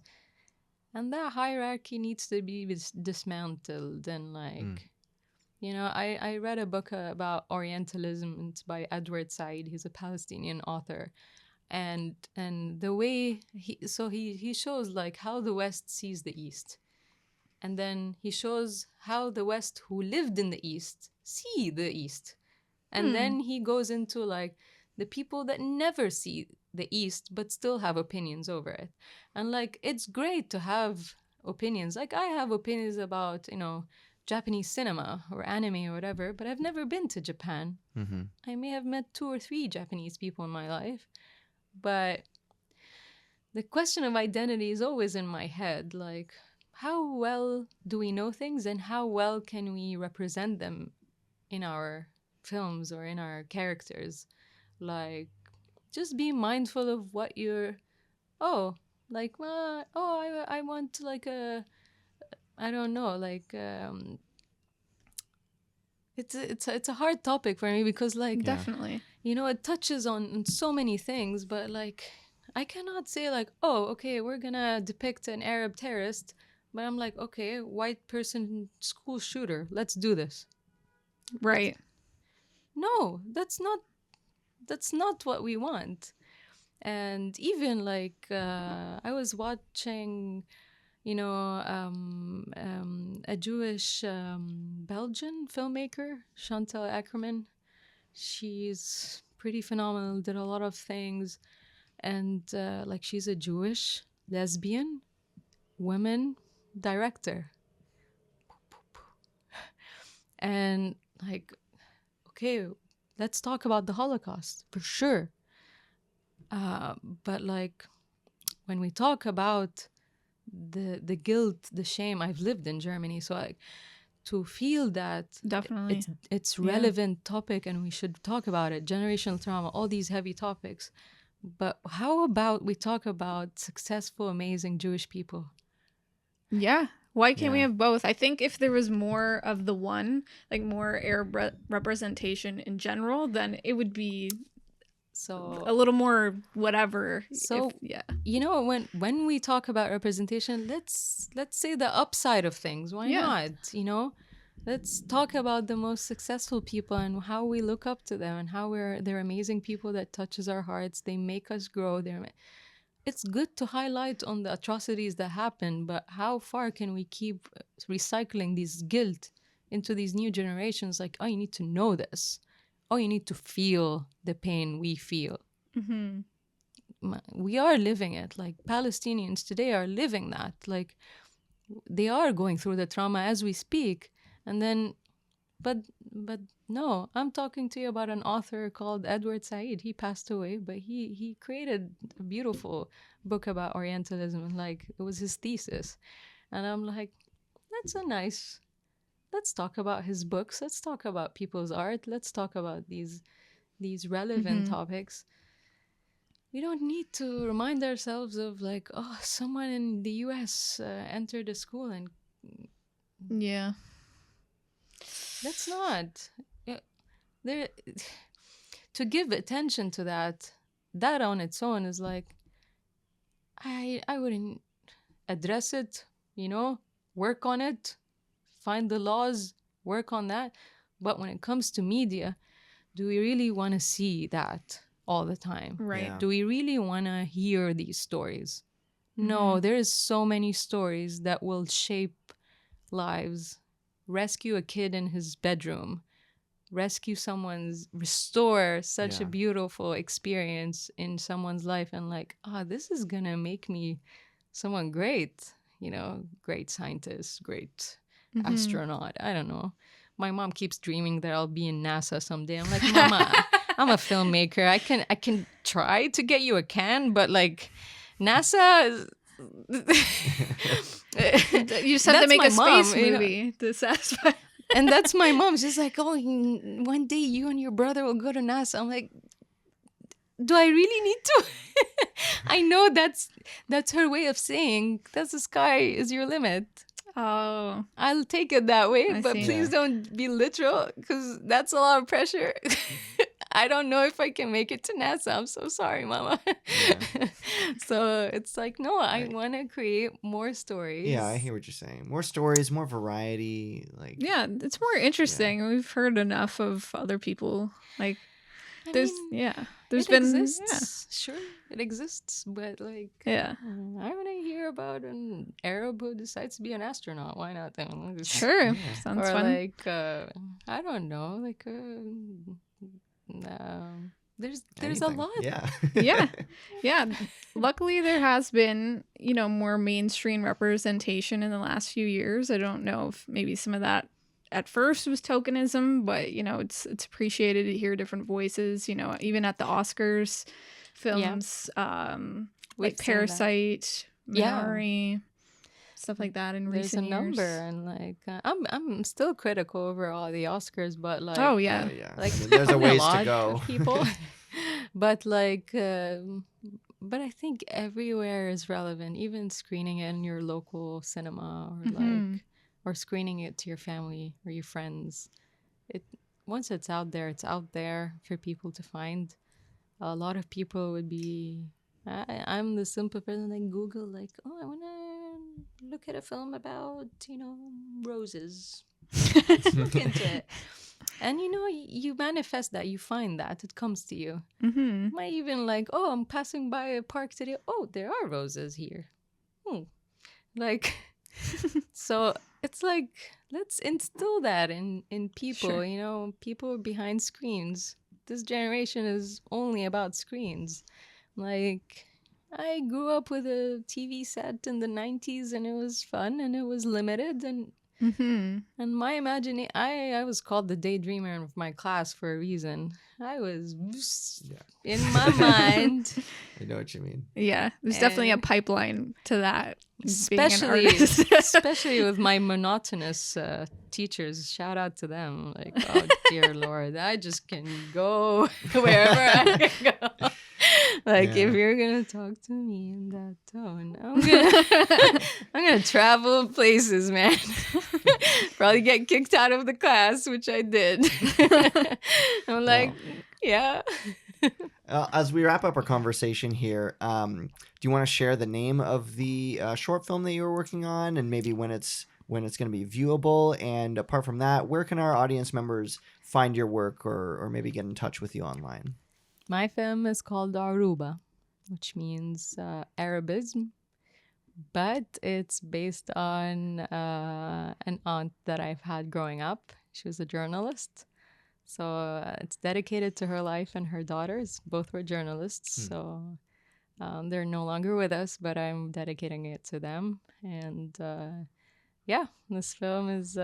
and that hierarchy needs to be dismantled. And like, I read a book about Orientalism. It's by Edward Said. He's a Palestinian author, and the way he shows like how the West sees the East, and then he shows how the West who lived in the East see the East, and then he goes into like the people that never see the East but still have opinions over it. And like, it's great to have opinions. Like, I have opinions about, Japanese cinema or anime or whatever, but I've never been to Japan. Mm-hmm. I may have met 2 or 3 Japanese people in my life, but the question of identity is always in my head. Like, how well do we know things, and how well can we represent them in our films or in our characters? Like, just be mindful of what you're, I want like I don't know, like, it's a hard topic for me because, like, Definitely. it touches on so many things, but like, I cannot say like, oh, okay, we're gonna depict an Arab terrorist, but I'm like, okay, white person school shooter, let's do this. Right. No, that's not what we want. And even like, I was watching, a Jewish Belgian filmmaker, Chantal Ackerman. She's pretty phenomenal, did a lot of things. And like, she's a Jewish lesbian woman director. And like, okay, let's talk about the Holocaust for sure. But like, when we talk about the guilt, the shame, I've lived in Germany, so like, to feel that Definitely. it's relevant topic and we should talk about it, generational trauma, all these heavy topics. But how about we talk about successful, amazing Jewish people? Yeah. Why can't we Yeah. have both? I think if there was more of the one, like more Arab representation in general, then it would be So a little more whatever. So yeah. When we talk about representation, let's say the upside of things. Why Yeah. not? Let's talk about the most successful people and how we look up to them and how they're amazing people that touches our hearts. They make us grow. It's good to highlight on the atrocities that happen, but how far can we keep recycling this guilt into these new generations? Like, oh, you need to know this. Oh, you need to feel the pain we feel. Mm-hmm. We are living it. Like, Palestinians today are living that. Like, they are going through the trauma as we speak. And then, but no, I'm talking to you about an author called Edward Said. He passed away, but he created a beautiful book about Orientalism, and like, it was his thesis. And I'm like, that's a nice, let's talk about his books. Let's talk about people's art. Let's talk about these relevant topics. We don't need to remind ourselves of like, oh, someone in the US entered a school, and Yeah. that's not there. To give attention to that on its own is like, I wouldn't address it, work on it, find the laws, work on that. But when it comes to media, do we really want to see that all the time? Right. Yeah. Do we really want to hear these stories? No, there is so many stories that will shape lives. Rescue a kid in his bedroom. Restore such a Yeah. beautiful experience in someone's life, and like, this is gonna make me someone great, great scientist, great astronaut. I don't know. My mom keeps dreaming that I'll be in NASA someday. I'm like, Mama, I'm a filmmaker. I can try to get you a can, but like, NASA is You just have to That's make my a space mom, movie to satisfy. and that's my mom. She's like, oh, one day you and your brother will go to NASA. I'm like, do I really need to? I know that's her way of saying that the sky is your limit. Oh. I'll take it that way, I but see. please don't be literal, because that's a lot of pressure. I don't know if I can make it to NASA. I'm so sorry, Mama. Yeah. So it's like, no, I Right. want to create more stories. Yeah, I hear what you're saying. More stories, more variety. Like, Yeah, it's more interesting. We've heard enough of other people. Like, I there's mean, there's it been exists. Sure, it exists, but like, yeah. I want to hear about an Arab who decides to be an astronaut. Why not? Sure. Yeah. Sounds Or fun. like, I don't know, like there's a Anything. lot. Yeah. Yeah. Luckily, there has been, more mainstream representation in the last few years. I don't know if maybe some of that at first was tokenism, but, it's appreciated to hear different voices, even at the Oscars, films We've like seen that. Parasite, Yeah. Minari, stuff like that in There's recent a number, years. and like I'm still critical over all the Oscars, but like Oh, yeah. Yeah. like I mean, there's a probably ways to lot go. of people, but like but I think everywhere is relevant, even screening it in your local cinema or Mhm. like or screening it to your family or your friends. It once it's out there for people to find. A lot of people would be I'm the simple person like Google like, oh, I want to look at a film about, roses. Let's look into it. And you manifest that, you find that, it comes to you. Mhm. You might even like, oh, I'm passing by a park today. Oh, there are roses here. Like, so it's like, let's instill that in people, Sure. people behind screens. This generation is only about screens. Like, I grew up with a TV set in the 90s and it was fun and it was limited and Mhm. my imagination, I was called the daydreamer of my class for a reason. I was in my mind. I know what you mean. Yeah, there's definitely a And pipeline to that. Being an artist. especially with my monotonous teachers. Shout out to them. Like, oh dear Lord, I just can go wherever I can go. Like, if you're gonna talk to me in that tone, I'm gonna travel places, man. Probably get kicked out of the class, which I did. I'm like, yeah. As we wrap up our conversation here, do you want to share the name of the short film that you were working on, and maybe when it's going to be viewable? And apart from that, where can our audience members find your work, or maybe get in touch with you online? My film is called Aruba, which means Arabism, but it's based on an aunt that I've had growing up. She was a journalist. So it's dedicated to her life and her daughters. Both were journalists. So they're no longer with us, but I'm dedicating it to them. And yeah, this film is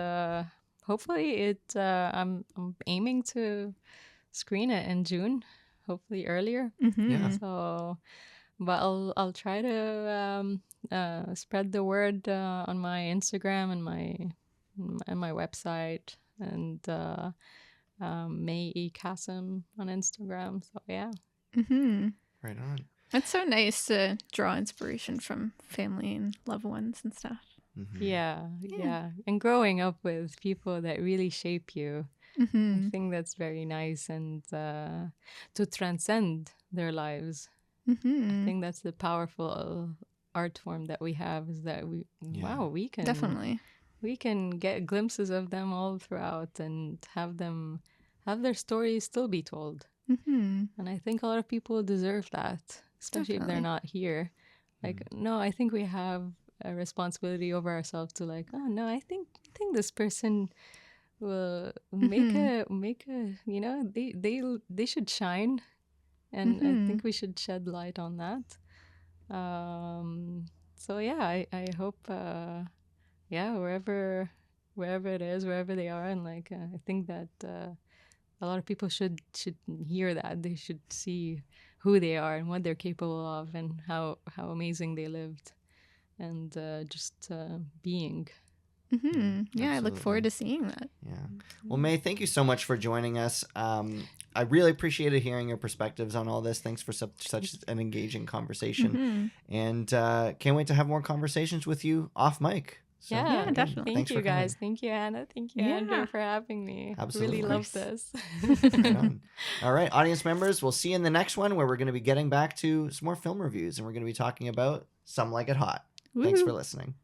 hopefully I'm aiming to screen it in June, hopefully earlier. Yeah. So, but I'll try to spread the word on my Instagram and my website and May Kassem on Instagram. So yeah. Mhm. Right on. It's so nice to draw inspiration from family and loved ones and stuff. Mm-hmm. Yeah. And growing up with people that really shape you, I think that's very nice, and to transcend their lives. I think that's the powerful art form that we have, is that we can Definitely. we can get glimpses of them all throughout and have their stories still be told. And I think a lot of people deserve that, especially if they're not here. Like, no, I think we have a responsibility over ourselves to like, oh no, I think this person will make a they should shine, and I think we should shed light on that. So yeah, I hope wherever it is, wherever they are, and like I think that a lot of people should hear that. They should see who they are and what they're capable of, and how amazing they lived, and just being. Yeah, I look forward to seeing that. Yeah. Well, May, thank you so much for joining us. I really appreciated hearing your perspectives on all this. Thanks for such an engaging conversation. And can't wait to have more conversations with you off mic. So, yeah, definitely. Thank you guys. Thank you, Anna. Thank you, Andrew, for having me. Absolutely. Really love this. All right, audience members, we'll see you in the next one, where we're going to be getting back to some more film reviews, and we're going to be talking about Some Like It Hot. Thanks for listening.